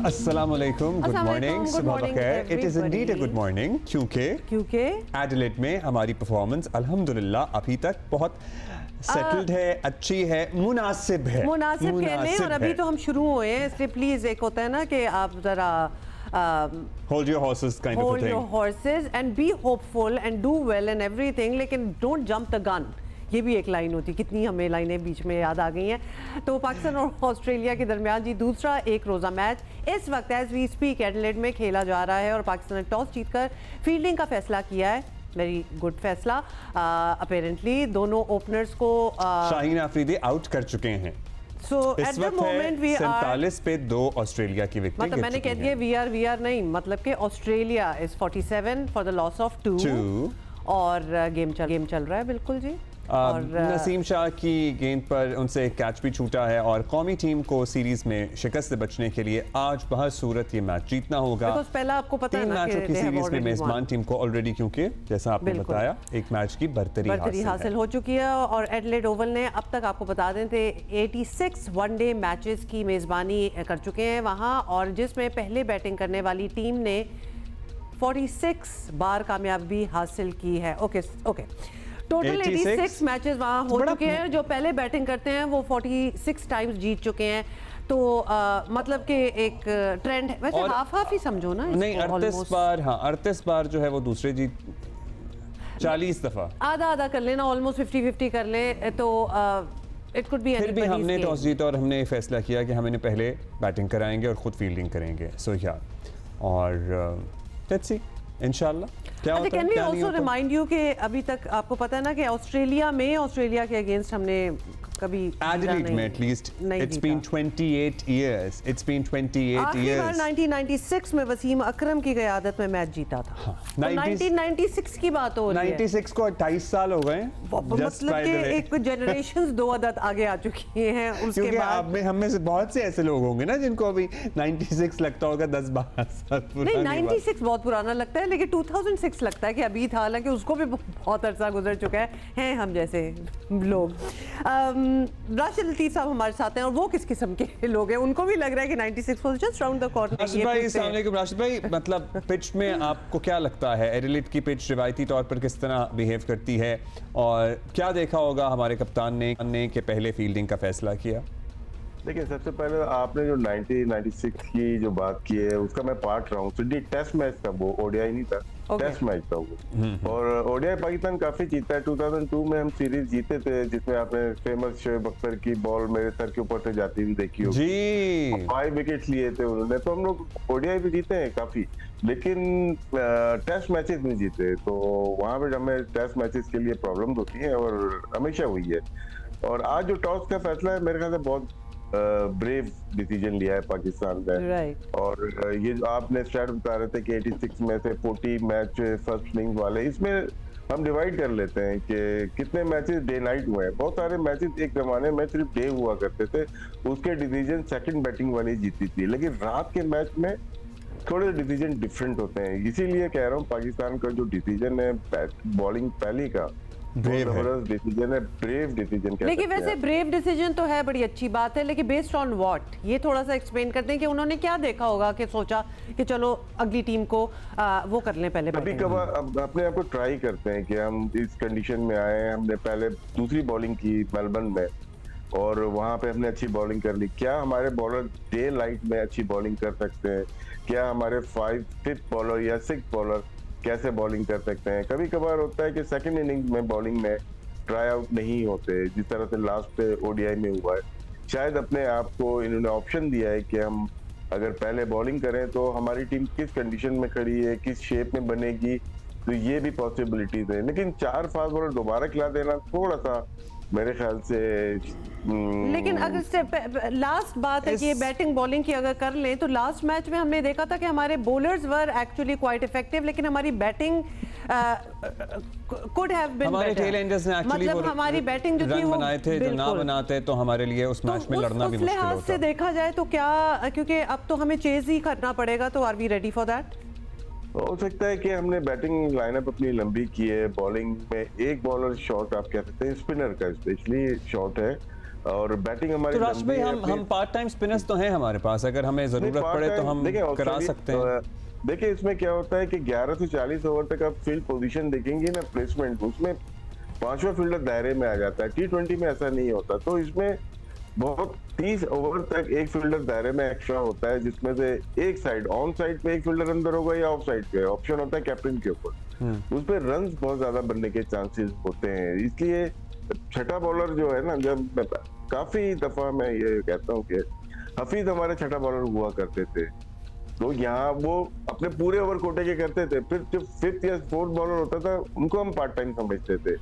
अस्सलामुअलैकुम, good morning, सुबह बखैर। It is indeed a good morning क्योंकि एडिलेड में हमारी परफॉर्मेंस अल्हम्दुलिल्लाह अभी तक बहुत सेटल्ड है, अच्छी है, मुनासिब है। मुनासिब कह लें, और अभी तो हम शुरू हुए हैं, इसलिए प्लीज एक होता है ना कि आप जरा hold your horses kind of a thing. Hold your horses and be hopeful and do well and everything, लेकिन don't jump the gun। ये भी एक लाइन होती, कितनी हमें लाइनें बीच में याद आ गई हैं। तो पाकिस्तान और ऑस्ट्रेलिया के दरमियान जी दूसरा एक रोज़ा मैच इस वक्त एज वी स्पीक एडिलेड में खेला जा रहा है और पाकिस्तान ने टॉस जीतकर फील्डिंग का फैसला किया है। वेरी गुड फैसला। अपेरेंटली दोनों ओपनर्स को शाहीन आफरीदी आउट कर चुके हैं। So at the moment we are 47 पे 2 ऑस्ट्रेलिया की विकेट। मतलब मैंने कह दिया वी आर नहीं, मतलब कि Australia is 47 for the loss of 2 और गेम चल रहा है बिल्कुल जी। और नसीम शाह की गेंद पर उनसे एक कैच भी छूटा है और कौमी टीम को सीरीज में शिकस्त से बचने के लिए आज बहसूरत ये मैच जीतना होगा। पहला आपको पता है ना मैचों की सीरीज में मेजबान टीम को ऑलरेडी, क्योंकि जैसा आपने बताया, एक मैच की बर्तरी हासिल हो चुकी है और एडिलेड ओवल ने अब तक आपको बता दें थे 86 वनडे मैचेस की मेजबानी कर चुके हैं वहां, और जिसमें पहले बैटिंग करने वाली टीम ने 46 बार कामयाबी हासिल की है। ओके टोटल 86 मैचेस वहाँ हो चुके हैं। जो पहले बैटिंग करते हैं वो 46 टाइम्स जीत चुके हैं। तो मतलब कि एक ट्रेंड है, वैसे हाफ ही समझो ना। नहीं 38 बार, हाँ 38 बार जो है वो दूसरे जीत, 40 दफा आधा कर लेना, ऑलमोस्ट 50-50 कर ले तो इट कुड बी। फिर भी हमने टॉस जीता और हमने फैसला किया कि हम इन्हें पहले बैटिंग कराएंगे और खुद फील्डिंग करेंगे। सो या और लेट्स सी इंशाल्लाह क्या होता है। Can we also remind you कि अभी तक आपको पता है ना कि ऑस्ट्रेलिया के अगेंस्ट हमने कभी एडिलेड में at least it's been 28 years. It's been 28 years. 1996 में वसीम अकरम की क़यादत में मैच जीता था। हाँ, तो 1996 की बात हो रही है। 96 को 28 साल हो गए, मतलब कि एक जनरेशंस 2 अदद आगे आ चुकी हैं। उसके बाद हम में से बहुत से ऐसे लोग होंगे ना जिनको अभी 96 लगता होगा 10-12 साल पुराना। नहीं 96 बहुत पुराना लगता है, लेकिन 2006 लगता है कि अभी था, हालांकि उसको भी बहुत अरसा गुजर चुका है हम जैसे लोग। राशिद लतीफ़ साहब हमारे साथ हैं और वो किस किस्म के लोग हैं, उनको भी लग रहा है कि 96 was just round the corner. Rashid भाई अस्सलाम वालेकुम। राशिद भाई मतलब पिच में आपको क्या लगता है, एडिलेड की पिच रिवायती तौर पर किस तरह बिहेव करती है और क्या देखा होगा हमारे कप्तान ने कि पहले फील्डिंग का फैसला किया? देखिए सबसे पहले आपने जो 1996 की जो बात की है उसका मैं पार्ट रहा हूँ। तो टेस्ट मैच था वो, ओडीआई नहीं था। टेस्ट मैच था वो। और ओडीआई पाकिस्तान काफी जीता है। 2002 में हम सीरीज जीते थे जिसमें आपने फेमस शोएब अख्तर की बॉल मेरे सर के ऊपर से जाती हुई देखी होगी। 5 विकेट लिए थे उन्होंने। तो हम लोग ओडीआई भी जीते हैं काफी, लेकिन टेस्ट मैचेस नहीं जीते। तो वहां पे हमें टेस्ट मैचेस के लिए प्रॉब्लम होती है और हमेशा हुई है। और आज जो टॉस का फैसला है मेरे ख्याल से बहुत ब्रेव डिसीजन लिया है पाकिस्तान ने। और ये जो आपने स्टैट बता रहे थे कि 86 में से 40 मैच फर्स्ट इनिंग्स वाले, इसमें हम डिवाइड कर लेते हैं कि कितने मैचेस डे नाइट हुए हैं। बहुत सारे मैचेस एक जमाने में सिर्फ डे हुआ करते थे, उसके डिसीजन सेकंड बैटिंग वाली जीती थी, लेकिन रात के मैच में थोड़े डिसीजन डिफरेंट होते हैं। इसीलिए कह रहा हूँ पाकिस्तान का जो डिसीजन है बॉलिंग पहले का डिसीजन है, ब्रेव डिसीजन। लेकिन वैसे ब्रेव डिसीजन तो है, बड़ी अच्छी बात है, लेकिन बेस्ड ऑन व्हाट, ये थोड़ा सा एक्सप्लेन करते हैं कि उन्होंने क्या देखा होगा कि सोचा कि चलो अगली टीम को वो कर लें पहले। कभी कभार अपने आप को ट्राई करते हैं कि हम इस कंडीशन में आए हैं। हमने पहले दूसरी बॉलिंग की मेलबर्न में और वहां पे हमने अच्छी बॉलिंग कर ली। क्या हमारे बॉलर डे लाइट में अच्छी बॉलिंग कर सकते हैं? क्या हमारे 5th बॉलर या 6th बॉलर कैसे बॉलिंग कर सकते हैं? कभी कभार होता है कि सेकंड इनिंग्स में बॉलिंग में ट्राई आउट नहीं होते, जिस तरह से लास्ट ओडीआई में हुआ है। शायद अपने आप को इन्होंने ऑप्शन दिया है कि हम अगर पहले बॉलिंग करें तो हमारी टीम किस कंडीशन में खड़ी है, किस शेप में बनेगी, तो ये भी पॉसिबिलिटीज है। लेकिन 4 फास्ट बॉलर दोबारा खिला देना थोड़ा सा मेरे ख्याल से लेकिन अगर लास्ट बात है कि बैटिंग बॉलिंग की अगर कर लें तो लास्ट मैच में हमने देखा था कि हमारे bowlers were actually quite effective, लेकिन हमारी बैटिंग कुड हैव बीन हमारे टेल एंडर्स ने एक्चुअली मतलब हमारी बैटिंग जो थी वो बनाए थे, जो ना बनाते तो हमारे लिए उस मैच में लड़ना भी मुश्किल होता। से देखा जाए तो क्या, क्योंकि अब तो हमें चेज ही करना पड़ेगा, तो are we ready for that? हो सकता है कि हमने बैटिंग लाइनअप अपनी लंबी की है। बॉलिंग में एक बॉलर शॉट आप कह सकते हैं, स्पिनर का स्पेशली शॉट है, और बैटिंग हमारी तो राज भाई हम पार्ट टाइम स्पिनर्स तो हैं हमारे पास, अगर हमें जरूरत पड़े तो हम करा सकते हैं। देखिए इसमें क्या होता है कि 11 से 40 ओवर तक आप फील्ड पोजीशन देखेंगे ना, प्लेसमेंट, उसमें पांचवा फील्डर दायरे में आ जाता है। T20 में ऐसा नहीं होता, तो इसमें बहुत 30 ओवर तक एक फील्डर दायरे में एक्स्ट्रा होता है, जिसमें से एक साइड ऑन साइड पे एक फील्डर अंदर होगा या ऑफ साइड पे, ऑप्शन होता है कैप्टन के ऊपर। उस पर रन बहुत ज्यादा बनने के चांसेस होते हैं, इसलिए छठा बॉलर जो है ना, जब काफी दफा मैं ये कहता हूँ कि हफीज हमारे छठा बॉलर हुआ करते थे, तो यहाँ वो अपने पूरे ओवर कोटे के करते थे, फिर जो फिफ्थ या फोर्थ बॉलर होता था उनको हम पार्ट टाइम समझते थे।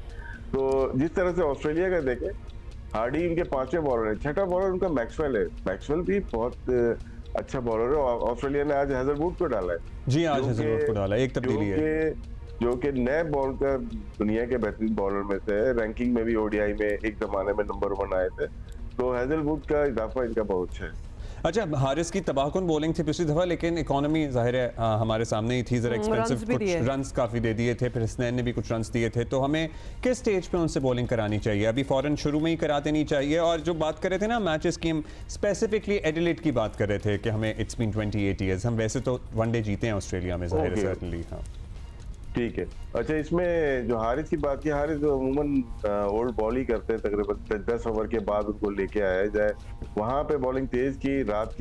तो जिस तरह से ऑस्ट्रेलिया का देखें, हार्डी इनके पांचवें बॉलर है, छठा बॉलर उनका मैक्सवेल है। मैक्सवेल भी बहुत अच्छा बॉलर है। ऑस्ट्रेलिया ने आज हैजलवुड को डाला है। जी, आज हैजलवुड को डाला, एक तब्दीली है, जो कि नए बॉल का दुनिया के बेहतरीन बॉलर में से है। रैंकिंग में भी ओडीआई में एक जमाने में नंबर 1 आए थे, तो हैजलवुड का इजाफा इनका बहुत अच्छा है। अच्छा, हारिस की तबाहकुन बॉलिंग थी पिछली दफा, लेकिन इकोनॉमी जाहिर है हमारे सामने ही थी, जरा एक्सपेंसिव, कुछ रन्स काफी दे दिए थे, फिर हसनैन ने भी कुछ रन्स दिए थे। तो हमें किस स्टेज पे उनसे बॉलिंग करानी चाहिए? अभी फौरन शुरू में ही करा देनी चाहिए? और जो बात कर रहे थे ना मैचेस की, हम स्पेसिफिकली एडिलेड की बात कर रहे थे कि हमें इट्स बीन 28 ईयर्स, हम वैसे तो वनडे जीते हैं ऑस्ट्रेलिया में, जाहिर है, सर्टेनली। हाँ ठीक है। अच्छा, इसमें जो हारिस की बात की, हारिस अमूमन ओल्ड बॉल ही करते हैं, तकरीबन 10 ओवर के बाद उनको लेके आया जाए। वहां पे बॉलिंग तेज की, रात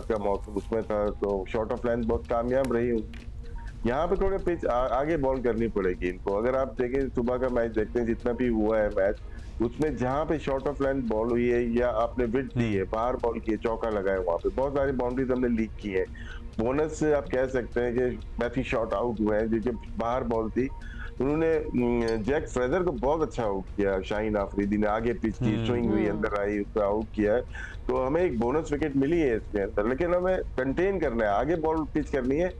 का मौसम उसमें था, तो शॉर्ट ऑफ लाइन बहुत कामयाब रही। यहाँ पे थोड़े पिच आगे बॉल करनी पड़ेगी इनको। अगर आप देखें सुबह का मैच देखते हैं, जितना भी हुआ है मैच, उसमें जहाँ पे शॉर्ट ऑफ लाइन बॉल हुई है या आपने विड दी है, बाहर बॉल की है, चौका लगा है, वहां पे बहुत सारी बाउंड्रीज हमने लीक की है। बोनस से आप कह सकते हैं कि मैथी शॉट आउट हुए हैं, जो बाहर बॉल थी। उन्होंने जैक फ्रेजर को बहुत अच्छा आउट किया, शाहीन आफरीदी ने आगे पिच की, स्विंग हुई, अंदर आई, उसको आउट किया है। तो हमें एक बोनस विकेट मिली है इसके अंदर, लेकिन हमें कंटेन करना है, आगे बॉल पिच करनी है,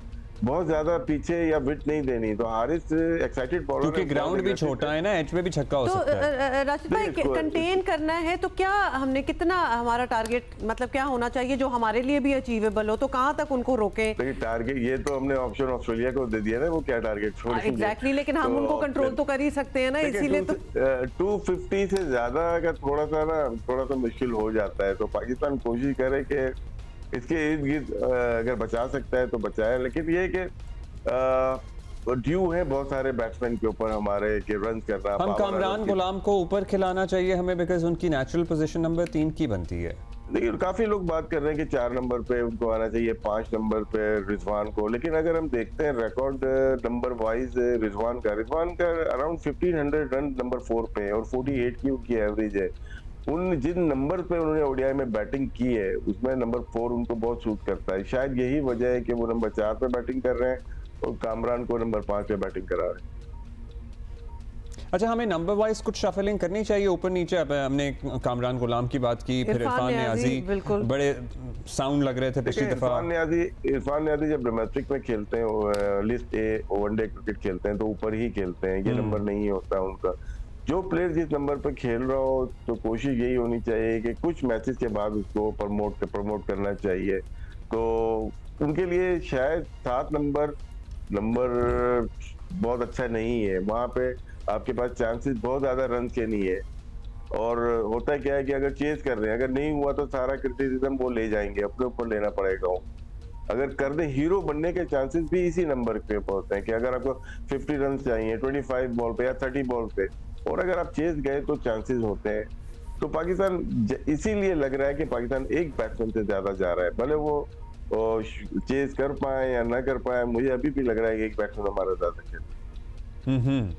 बहुत ज्यादा पीछे या विट नहीं देनी। तो हारिस एक्साइटेड बॉलर, क्योंकि ग्राउंड भी छोटा है ना, एच में भी छक्का हो सकता है। राशिद भाई, कंटेन करना है तो क्या हमने, कितना हमारा टारगेट, मतलब क्या होना चाहिए जो हमारे लिए भी अचीवेबल हो? तो कहां तक उनको रोकें? तो टारगेट ये तो हमने ऑप्शन ऑस्ट्रेलिया को दे दिया ना, वो क्या टारगेट छोड़ेंगे। एग्जैक्टली, लेकिन हम उनको कंट्रोल तो कर ही सकते हैं ना, इसीलिए तो 250 से ज्यादा का थोड़ा सा मुश्किल हो जाता है। तो पाकिस्तान कोशिश करे कि इसके इर्द गिर्द अगर बचा सकता है तो बचाए, लेकिन ये कि ड्यू है बहुत सारे बैट्समैन के ऊपर हमारे के रन करना। हम कामरान गुलाम को ऊपर खिलाना चाहिए हमें, बिकॉज उनकी नेचुरल पोजीशन नंबर 3 की बनती है। देखिए काफी लोग बात कर रहे हैं कि 4 नंबर पे उनको आना चाहिए, 5 नंबर पे रिजवान को, लेकिन अगर हम देखते हैं रिकॉर्ड नंबर वाइज रिजवान का अराउंड 1500 रन नंबर 4 पे और 48 की उनकी एवरेज है। उन जिन नंबर पे उन्होंने ओडीआई में बैटिंग की है, उसमें नंबर 4 उनको बहुत सूट करता है। शायद यही वजह है कि वो नंबर 4 पे बैटिंग कर रहे हैं और कामरान को नंबर 5 पे बैटिंग करा रहे हैं। अच्छा, हमें नंबर वाइज कुछ शफलिंग करनी चाहिए ऊपर नीचे? हमने कामरान गुलाम की बात की, फिर इरफान नियाजी बड़े साउंड लग रहे थे पिछली दफा। इरफान नियाजी जब डोमेस्टिक में खेलते हैं, लिस्ट ए वनडे क्रिकेट खेलते हैं, तो ऊपर ही खेलते हैं, ये नंबर नहीं होता उनका। जो प्लेयर जिस नंबर पर खेल रहा हो, तो कोशिश यही होनी चाहिए कि कुछ मैचेस के बाद उसको प्रमोट करना चाहिए। तो उनके लिए शायद 7 नंबर बहुत अच्छा नहीं है। वहां पे आपके पास चांसेस बहुत ज्यादा रन के नहीं है, और होता क्या है कि अगर चेज कर रहे हैं, अगर नहीं हुआ तो सारा क्रिटिसिज्म वो ले जाएंगे, अपने ऊपर लेना पड़ेगा। अगर कर दे, हीरो बनने के चांसेस भी इसी नंबर पे होते हैं कि अगर आपको 50 रन चाहिए 25 बॉल पे या 30 बॉल पे, और अगर आप चेज गए तो चांसेस होते हैं। तो पाकिस्तान इसीलिए लग रहा है कि पाकिस्तान एक बैट्समैन से ज्यादा जा रहा है, भले वो चेज कर पाए या ना कर पाए, मुझे अभी भी लग रहा है कि एक बैट्समैन हमारा ज्यादा खेल।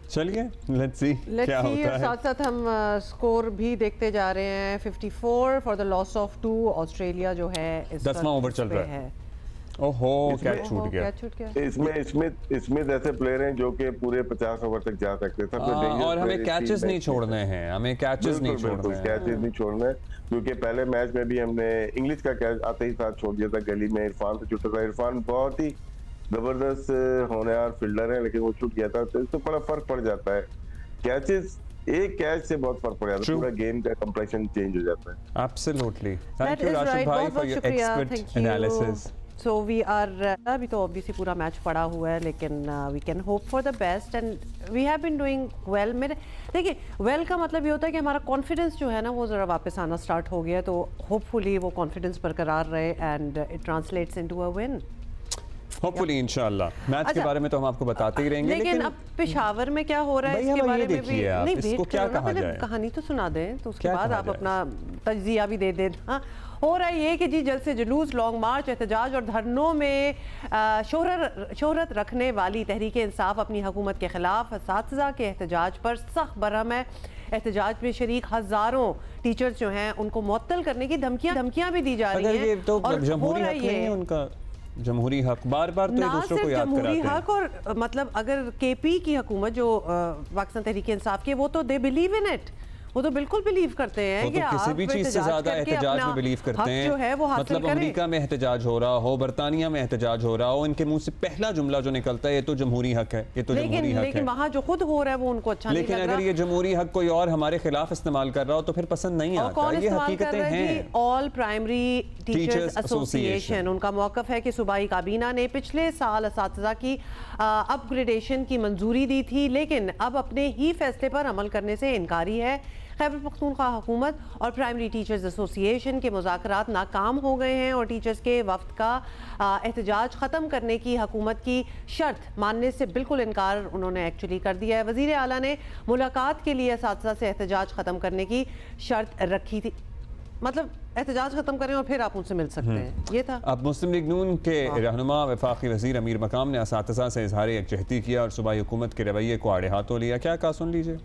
चलिए लेट्स सी क्या होता है। साथ साथ हम स्कोर भी देखते जा रहे हैं। 54 for the loss of 2। Australia जो है 10वां ओवर चल रहा है। ओहो, कैच छूट गया। स्मिथ ऐसे प्लेयर हैं जो कि पूरे 50 ओवर तक जा सकते हैं। और हमें कैचेस नहीं छोड़ने हैं, हमें कैचेस नहीं छोड़ने हैं, क्योंकि पहले मैच में भी हमने इंग्लिश का कैच आते ही साथ छोड़ दिया था, गली में इरफान से छूटा था। इरफान बहुत ही जबरदस्त होनहार फील्डर है, लेकिन वो छूट गया था, तो इससे बड़ा फर्क पड़ जाता है। कैचेस, एक कैच से बहुत फर्क पड़ जाता है, पूरा गेम का कंप्लेक्शन चेंज हो जाता है। एब्सोल्युटली। थैंक यू राशिद भाई for your expert analysis. So we are, अभी तो ऑब्वियसली पूरा मैच पड़ा हुआ है, लेकिन we can hope for the best and we have been doing well. मेरे देखिए, वेल का मतलब ये होता है कि हमारा कॉन्फिडेंस जो है ना वो ज़रा वापस आना स्टार्ट हो गया, तो होपफुली वो कॉन्फिडेंस बरकरार रहे and it translates into a win, hopefully इंशाल्लाह। मैच के बारे में तो हम आपको बताते ही रहेंगे, लेकिन अब पेशावर में क्या हो रहा है इसके बारे में भी नहीं, इसको क्या कहा जाए, कहानी तो सुना दें तो उसके बाद आप अपना तज्जिया भी दे दें। हाँ, हो रहा है ये कि जी जलसे जुलूस, लॉन्ग मार्च, एहतजाज और धरनों में शोहरत रखने वाली तहरीक इंसाफ अपनी हुकूमत के खिलाफ असातिज़ा के एहतजाज पर सख्त बरहम है। एहतजाज में शरीक हज़ारों टीचर्स जो हैं उनको मुअत्तल करने की धमकियां भी दी जा रही हैं। तो जमहूरी हक नहीं है उनका, जमहूरी हक बार बार तो दूसरों को याद कराते हैं। हक और मतलब अगर केपी की हुकूमत जो पाकिस्तान तहरीक इंसाफ की, वो तो दे बिलीव इन इट, वो तो बिल्कुल बिलीव करते हैं कि किसी भी चीज से ज्यादा एहतजाज में बिलीव करते हैं, जो है वो मतलब अमेरिका में एहतजाज हो रहा हो, बरतानिया में एहतजाज हो रहा हो, इनके मुंह से पहला जुमला जो निकलता है ये तो जमहूरी हक है, ये तो जमहूरी हक है। लेकिन वहाँ जो खुद हो रहा है वो उनको अच्छा नहीं लग रहा। लेकिन अगर ये जमहूरी हक कोई और हमारे खिलाफ इस्तेमाल कर रहा हो तो फिर पसंद नहीं आता। ये हकीकतें हैं। ऑल प्राइमरी टीचर्स एसोसिएशन, उनका मौकफ है कि सूबाई काबीना ने पिछले साल असातिज़ा की अपग्रेडेशन की मंजूरी दी थी, लेकिन अब अपने ही फैसले पर अमल करने से इनकारी है। खैबर पख्तूनख्वा हुकूमत और प्राइमरी टीचर्स एसोसिएशन के मुज़ाकरात नाकाम हो गए हैं और टीचर्स के वफ्द का एहतजाज ख़त्म करने की हुकूमत की शर्त मानने से बिल्कुल इनकार उन्होंने एक्चुअली कर दिया है। वज़ीर आला ने मुलाकात के लिए असातिज़ा से एहतजाज ख़त्म करने की शर्त रखी थी, मतलब एहतजाज ख़त्म करें और फिर आप उनसे मिल सकते हैं, ये था। अब मुस्लिम लीग नून के रहनुमा वफाकी वज़ीर अमीर मकाम ने असातिज़ा से इज़हार यकजहती किया और सूबाई हुकूमत के रवैये को आड़े हाथों लिया। क्या कहा, सुन लीजिए।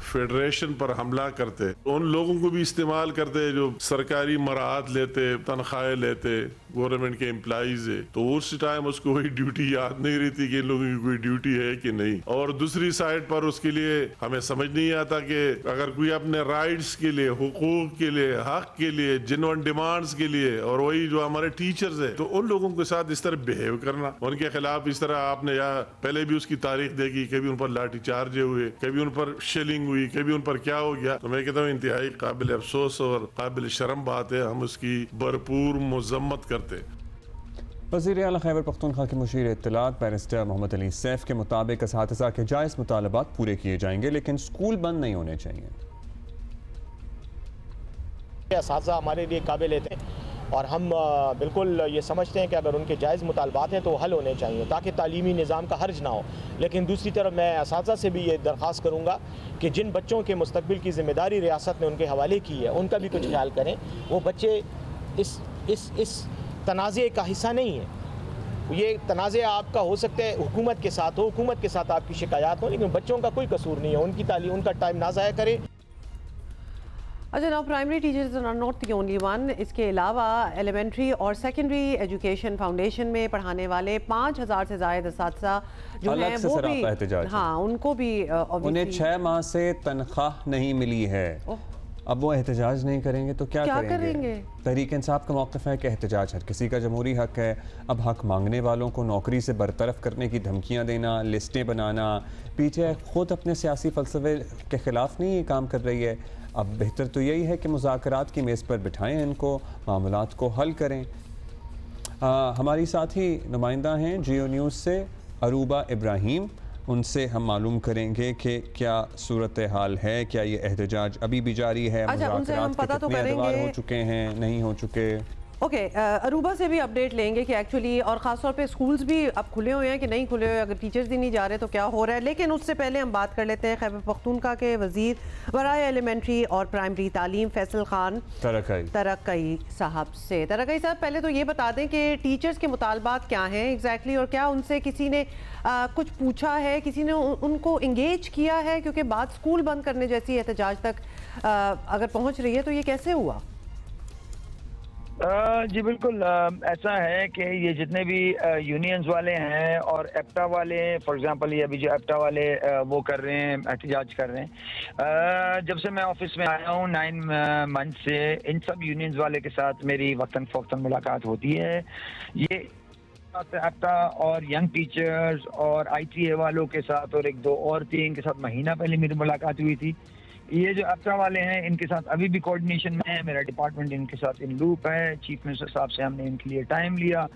फेडरेशन पर हमला करते, उन लोगों को भी इस्तेमाल करते जो सरकारी मराहत लेते, तनख्वाहें लेते, गवर्नमेंट के एम्प्लॉइज है, तो उस टाइम उसको वही ड्यूटी याद नहीं रहती कि इन लोगों की कोई ड्यूटी है कि नहीं। और दूसरी साइड पर उसके लिए हमें समझ नहीं आता कि अगर कोई अपने राइट्स के लिए, हुकूक के लिए, हक के लिए, जेन्युइन डिमांड्स के लिए, और वही जो हमारे टीचर्स है, तो उन लोगों के साथ इस तरह बिहेव करना, उनके खिलाफ इस तरह आपने या पहले भी उसकी तारीख देखी, कभी उन पर लाठी चार्ज हुए, कभी उन पर शेलिंग हुई, कभी उन पर क्या हो गया। तो मैं कहता हूँ इंतहाई काबिल अफसोस और काबिल शर्म बात है, हम उसकी भरपूर मजम्मत करते। वज़ीर आला खैबर पख्तूनख्वा के मुशीर इत्तलात बैरिस्टर मोहम्मद अली सैफ के मुताबिक असातिज़ा के जायज़ मुतालबात पूरे किए जाएंगे, लेकिन स्कूल बंद नहीं होने चाहिए। असातिज़ा हमारे लिए काबिल थे और हम बिल्कुल ये समझते हैं कि अगर उनके जायज़ मुतालबात हैं तो हल होने चाहिए ताकि तालीमी निज़ाम का हर्ज ना हो। लेकिन दूसरी तरफ मैं असातिज़ा से भी ये दरख्वास्त करूँगा कि जिन बच्चों के मुस्तकबिल की ज़िम्मेदारी रियासत ने उनके हवाले की है उनका भी कुछ ख्याल करें। वो बच्चे इस तनाज़े का हिस्सा नहीं है। ये तनाज़े आपका हो सकता है हुकूमत के साथ हो, हुकूमत के साथ आपकी शिकायत हो, लेकिन बच्चों का कोई कसूर नहीं है। उनकी तालीम, उनका टाइम ना ज़ाया करें। अच्छा, now primary teachers are not the only one. इसके अलावा एलिमेंट्री और सेकेंडरी एजुकेशन फाउंडेशन में पढ़ाने वाले 5000 से ज़ायद असातिज़ा जो हैं वो भी, हाँ, उनको भी उन्हें 6 माह से तनख्वाह नहीं मिली है। अब वो एहतजाज नहीं करेंगे तो क्या करेंगे? तहरीक इंसाफ का मौक़िफ़ है कि एहतजाज हर किसी का जमहूरी हक है। अब हक मांगने वालों को नौकरी से बरतरफ करने की धमकियां देना, लिस्टें बनाना, पीछे खुद अपने सियासी फ़लसफ़े के ख़िलाफ़ नहीं ये काम कर रही है। अब बेहतर तो यही है कि मुज़ाकरात की मेज़ पर बिठाएं इनको, मामलात को हल करें। हमारी साथी नुमाइंदा हैं जियो न्यूज़ से अरूबा इब्राहिम, उनसे हम मालूम करेंगे कि क्या सूरत हाल है, क्या ये एहतजाज अभी भी जारी है, मुज़ाकरात के कितने अदवार हो चुके हैं, नहीं हो चुके। ओके, अरूबा से भी अपडेट लेंगे कि एक्चुअली, और ख़ासतौर पे स्कूल्स भी अब खुले हुए हैं कि नहीं खुले हुए, अगर टीचर्स ही नहीं जा रहे तो क्या हो रहा है। लेकिन उससे पहले हम बात कर लेते हैं खैबर पख्तूनख्वा के वज़ीर बराए एलिमेंट्री और प्राइमरी तालीम फैसल खान तरक्की साहब से। तरक्की साहब, पहले तो ये बता दें कि टीचर्स के मुतालबात क्या हैं एग्जैक्टली, और क्या उनसे किसी ने कुछ पूछा है, किसी ने उनको इंगेज किया है, क्योंकि बात स्कूल बंद करने जैसी एहतजाज तक अगर पहुँच रही है तो ये कैसे हुआ? जी बिल्कुल, ऐसा है कि ये जितने भी यूनियंस वाले हैं और एप्टा वाले, फॉर एग्जांपल ये अभी जो एप्टा वाले वो कर रहे हैं, एहतजाज कर रहे हैं, जब से मैं ऑफिस में आया हूँ 9 मंथ से इन सब यूनियंस वाले के साथ मेरी वक्तन फ़ौक्तन मुलाकात होती है। ये एप्टा और यंग टीचर्स और ITA वालों के साथ और 1-2 और थी, इनके साथ महीना पहले मेरी मुलाकात हुई थी। ये जो एप्टा वाले हैं इनके साथ अभी भी कोऑर्डिनेशन में है, मेरा डिपार्टमेंट इनके साथ इन लूप है। चीफ मिनिस्टर साहब से हमने इनके लिए टाइम लिया,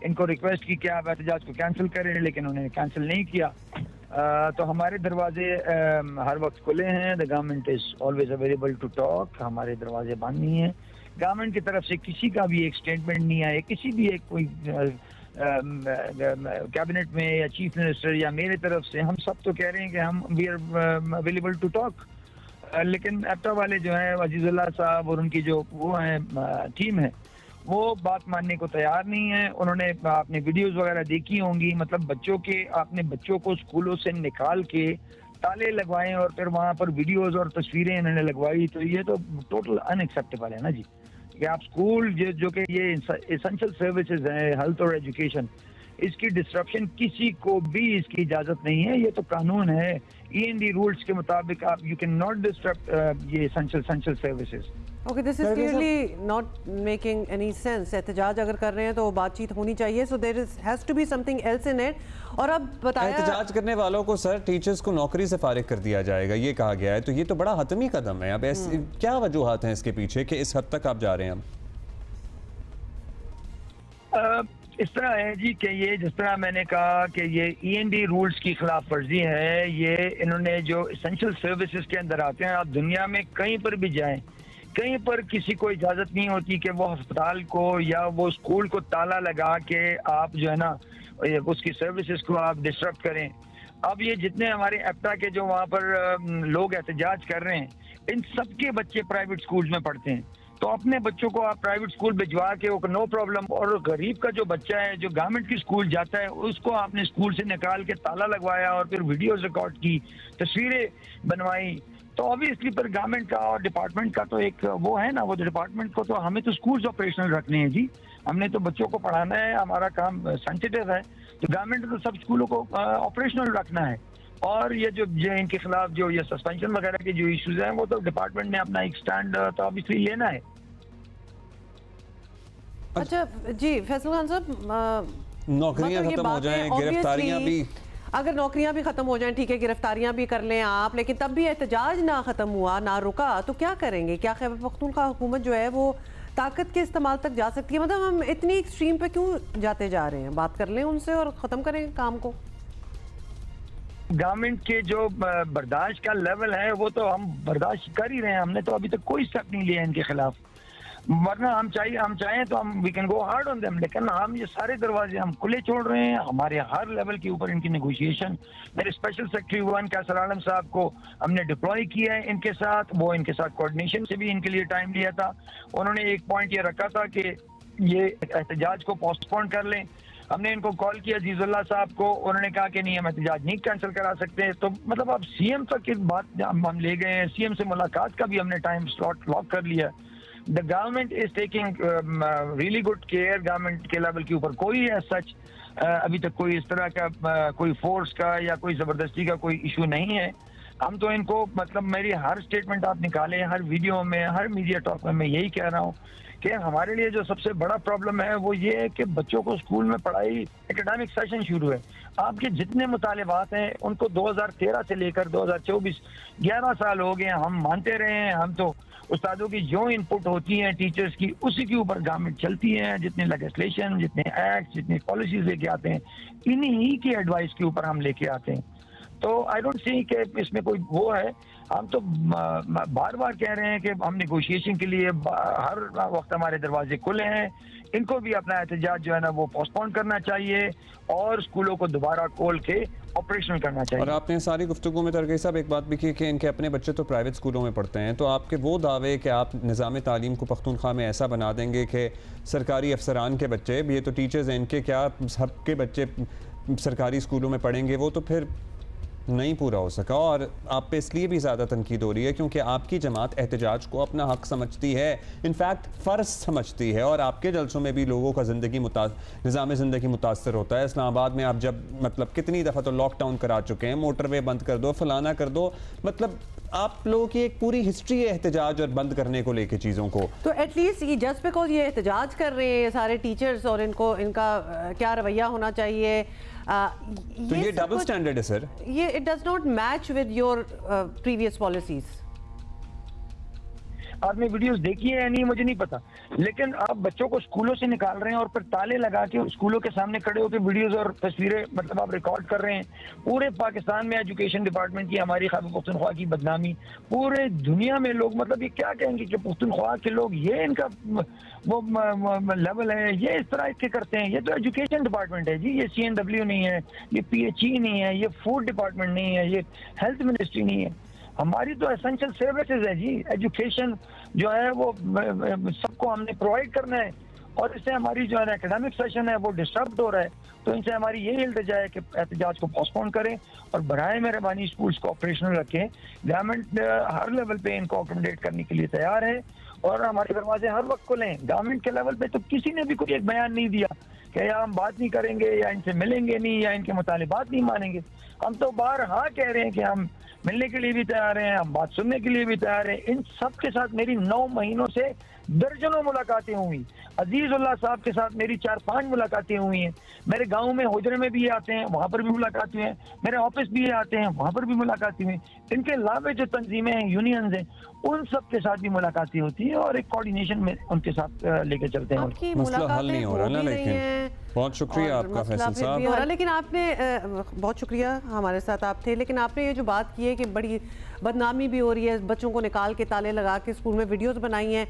इनको रिक्वेस्ट की कि आप एहतजाज को कैंसिल करें, लेकिन उन्होंने कैंसिल नहीं किया। तो हमारे दरवाजे हर वक्त खुले हैं। The government is always available to talk, हमारे दरवाजे बंद नहीं हैं। गवर्नमेंट की तरफ से किसी का भी एक स्टेटमेंट नहीं आया, किसी भी एक कोई कैबिनेट में या चीफ मिनिस्टर या मेरे तरफ से, हम सब तो कह रहे हैं कि हम we are available to talk. लेकिन एप्टा वाले जो हैं अजीजुल्लाह साहब और उनकी जो वो हैं टीम है, वो बात मानने को तैयार नहीं है। उन्होंने अपने वीडियोस वगैरह देखी होंगी, मतलब बच्चों के अपने बच्चों को स्कूलों से निकाल के ताले लगवाएं और फिर वहाँ पर वीडियोस और तस्वीरें इन्होंने लगवाई। तो ये तो टोटल अनएक्सेप्टेबल है ना जी, कि आप स्कूल जो कि ये एसेंशियल सर्विसेज हैं, हेल्थ और एजुकेशन, इसकी डिस्ट्रप्शन किसी को भी इसकी इजाजत नहीं है। ये तो कानून है, END रूल्स के मुताबिक आप यू कैन नॉट डिस्टर्ब ये essential services. Okay, this is clearly not making any sense. एहतजाज अगर कर रहे हैं तो बातचीत होनी चाहिए, so there has to be something else in it. और अब बताया एहतजाज करने वालों को सर टीचर्स को नौकरी से फारिग कर दिया जाएगा, ये कहा गया है। तो ये तो बड़ा हतमी कदम है। अब ऐसे क्या वजूहात हैं इसके पीछे कि इस हद तक आप जा रहे हैं? इस तरह है जी कि ये जिस तरह मैंने कहा कि ये END रूल्स की खिलाफ वर्जी है। ये इन्होंने जो एसेंशियल सर्विसेज के अंदर आते हैं, आप दुनिया में कहीं पर भी जाएं, कहीं पर किसी को इजाज़त नहीं होती कि वो अस्पताल को या वो स्कूल को ताला लगा के आप जो है ना उसकी सर्विसेज को आप डिस्टर्ब करें। अब ये जितने हमारे एप्टा के जो वहाँ पर लोग एहतजाज कर रहे हैं, इन सबके बच्चे प्राइवेट स्कूल्स में पढ़ते हैं। तो अपने बच्चों को आप प्राइवेट स्कूल भिजवा के नो प्रॉब्लम, और गरीब का जो बच्चा है जो गवर्नमेंट की स्कूल जाता है, उसको आपने स्कूल से निकाल के ताला लगवाया और फिर वीडियोस रिकॉर्ड की, तस्वीरें बनवाई। तो ऑब्वियसली पर गवर्नमेंट का और डिपार्टमेंट का तो एक वो है ना, वो डिपार्टमेंट को तो हमें तो स्कूल्स ऑपरेशनल रखने हैं जी, हमने तो बच्चों को पढ़ाना है, हमारा काम सेंसिटिव है। तो गवर्नमेंट को सब स्कूलों को ऑपरेशनल रखना है। और ये जो इनके खिलाफ जो ये सस्पेंशन वगैरह के जो इश्यूज हैं, वो तो डिपार्टमेंट ने अपना एक स्टैंड तो ऑब्वियसली लेना है। अच्छा जी फैसल खान साहब, नौकरियां खत्म हो जाएं, गिरफ्तारियां भी, अगर नौकरियां भी खत्म हो जाएं ठीक है, गिरफ्तारियां भी कर लें आप, लेकिन तब भी एहतजाज ना खत्म हुआ, ना रुका, तो क्या करेंगे? क्या खैबर पख्तूनख्वा हुकूमत जो है वो ताकत के इस्तेमाल तक जा सकती है? मतलब हम इतनी एक्सट्रीम पे क्यों जाते जा रहे हैं? बात कर लें उनसे और ख़त्म करें काम को। गवर्नमेंट के जो बर्दाश्त का लेवल है वो तो हम बर्दाश्त कर ही रहे हैं, हमने तो अभी तक कोई स्टेप नहीं लिया इनके खिलाफ। वरना हम चाहें तो हम we can go hard on them, लेकिन हम ये सारे दरवाजे हम खुले छोड़ रहे हैं। हमारे हर लेवल के ऊपर इनकी नेगोशिएशन, मेरे स्पेशल सेक्रेटरी वन कैसर आलम साहब को हमने डिप्लॉय किया है इनके साथ, वो इनके साथ कोऑर्डिनेशन से भी इनके लिए टाइम लिया था। उन्होंने एक पॉइंट ये रखा था कि ये एहतजाज को पोस्टपोन कर लें। हमने इनको कॉल किया अजीजुल्लाह साहब को, उन्होंने कहा कि नहीं हम एहतजाज नहीं कैंसिल करा सकते। तो मतलब अब CM तक की बात हम ले गए हैं, CM से मुलाकात का भी हमने टाइम स्लॉट लॉक कर लिया। The government is taking really good care. Government के लेवल के ऊपर कोई सच अभी तक कोई इस तरह का कोई फोर्स का या कोई जबरदस्ती का कोई इशू नहीं है। हम तो इनको मतलब मेरी हर स्टेटमेंट आप निकालें, हर वीडियो में, हर मीडिया टॉक में मैं यही कह रहा हूँ कि हमारे लिए जो सबसे बड़ा प्रॉब्लम है वो ये है कि बच्चों को स्कूल में पढ़ाई, एकेडमिक सेशन शुरू है, आपके जितने मुतालिबात हैं उनको 2013 से लेकर 2024 11 साल हो गए, हम मानते रहे हैं। हम तो उस्तादों की जो इनपुट होती हैं टीचर्स की, उसी के ऊपर गवर्नमेंट चलती है। जितने लेजिस्लेशन, जितने एक्ट, जितने पॉलिसीज लेके आते हैं, इन्हीं की एडवाइस के ऊपर हम लेके आते हैं। तो आई डोंट सी कि इसमें कोई वो है। हम तो बार बार कह रहे हैं कि हम नेगोशिएशन के लिए हर वक्त हमारे दरवाजे खुले हैं। इनको भी अपना एहतजाज जो है ना वो पोस्टपोन करना चाहिए और स्कूलों को दोबारा खोल के ऑपरेशनल करना चाहिए। और आपने सारी गुफ्तगू में तरगई साहब एक बात भी की कि इनके अपने बच्चे तो प्राइवेट स्कूलों में पढ़ते हैं, तो आपके वो दावे कि आप निज़ाम तालीम को पख्तूनख्वा में ऐसा बना देंगे कि सरकारी अफसरान के बच्चे, ये तो टीचर्स हैं इनके, क्या सबके बच्चे सरकारी स्कूलों में पढ़ेंगे? वो तो फिर नहीं पूरा हो सका। और आप पे इसलिए भी ज़्यादा तनकीद हो रही है क्योंकि आपकी जमात एहतजाज को अपना हक समझती है, इनफैक्ट फ़र्ज समझती है। और आपके जलसों में भी लोगों का निज़ाम ज़िंदगी मुतासर होता है। इस्लामाबाद में आप जब मतलब कितनी दफ़ा तो लॉकडाउन करा चुके हैं, मोटरवे बंद कर दो, फलाना कर दो, मतलब आप लोगों की एक पूरी हिस्ट्री है एहतजाज और बंद करने को लेके चीज़ों को। तो एटलीस्ट ये जस्ट बिकॉज ये एहतजाज कर रहे हैं सारे टीचर्स और इनका क्या रवैया होना चाहिए, तो ये डबल स्टैंडर्ड है सर। ये it does not match with your previous policies. आपने वीडियोस देखी है या नहीं मुझे नहीं पता, लेकिन आप बच्चों को स्कूलों से निकाल रहे हैं और फिर ताले लगा के स्कूलों के सामने खड़े होकर वीडियोस और तस्वीरें मतलब आप रिकॉर्ड कर रहे हैं। पूरे पाकिस्तान में एजुकेशन डिपार्टमेंट की, हमारी खैबर पख्तूनख्वा की बदनामी, पूरे दुनिया में लोग मतलब ये क्या कहेंगे कि पख्तूनख्वा के लोग ये इनका वो लेवल है, ये इस तरह के करते हैं। ये तो एजुकेशन डिपार्टमेंट है जी, ये CNW नहीं है, ये PHE नहीं है, ये फूड डिपार्टमेंट नहीं है, ये हेल्थ मिनिस्ट्री नहीं है। हमारी तो एसेंशियल सर्विसेज है जी। एजुकेशन जो है वो सबको हमने प्रोवाइड करना है, और इससे हमारी जो है एकेडमिक सेशन है वो डिस्टर्ब हो रहा है। तो इनसे हमारी यही इल्तिजा है कि एहतजाज को पोस्टपोन करें और बराए मेहरबानी स्कूल्स को ऑपरेशनल रखें। गवर्नमेंट हर लेवल पे इनको अकोमोडेट करने के लिए तैयार है और हमारे दरवाजे हर वक्त खुले हैं। गवर्नमेंट के लेवल पे तो किसी ने भी कोई एक बयान नहीं दिया कि या हम बात नहीं करेंगे या इनसे मिलेंगे नहीं या इनके मुतालिबात नहीं मानेंगे। हम तो बारहा कह रहे हैं कि हम मिलने के लिए भी तैयार हैं, हम बात सुनने के लिए भी तैयार हैं। इन सब के साथ मेरी 9 महीनों से दर्जनों मुलाकातें हुई। अजीजुल्लाह साहब के साथ मेरी 4-5 मुलाकातें हुई हैं। मेरे गांव में हुजरे में भी आते हैं, वहाँ पर भी मुलाकात हुई है। मेरे ऑफिस भी आते हैं, वहाँ पर भी मुलाकातें हुई। इनके अलावा जो तंजीमें हैं, यूनियंस हैं, उन सब के साथ भी मुलाकातें होती है और एक कोऑर्डिनेशन में उनके साथ लेके चलते हैं। आपकी मसला हल नहीं हो रहा ना, लेकिन बहुत शुक्रिया आपका फैसल साहब। लेकिन आपने बहुत शुक्रिया, हमारे साथ आप थे। लेकिन आपने ये जो बात की है कि बड़ी बदनामी भी हो रही है, बच्चों को निकाल के ताले लगा के स्कूल में वीडियोस बनाई हैं,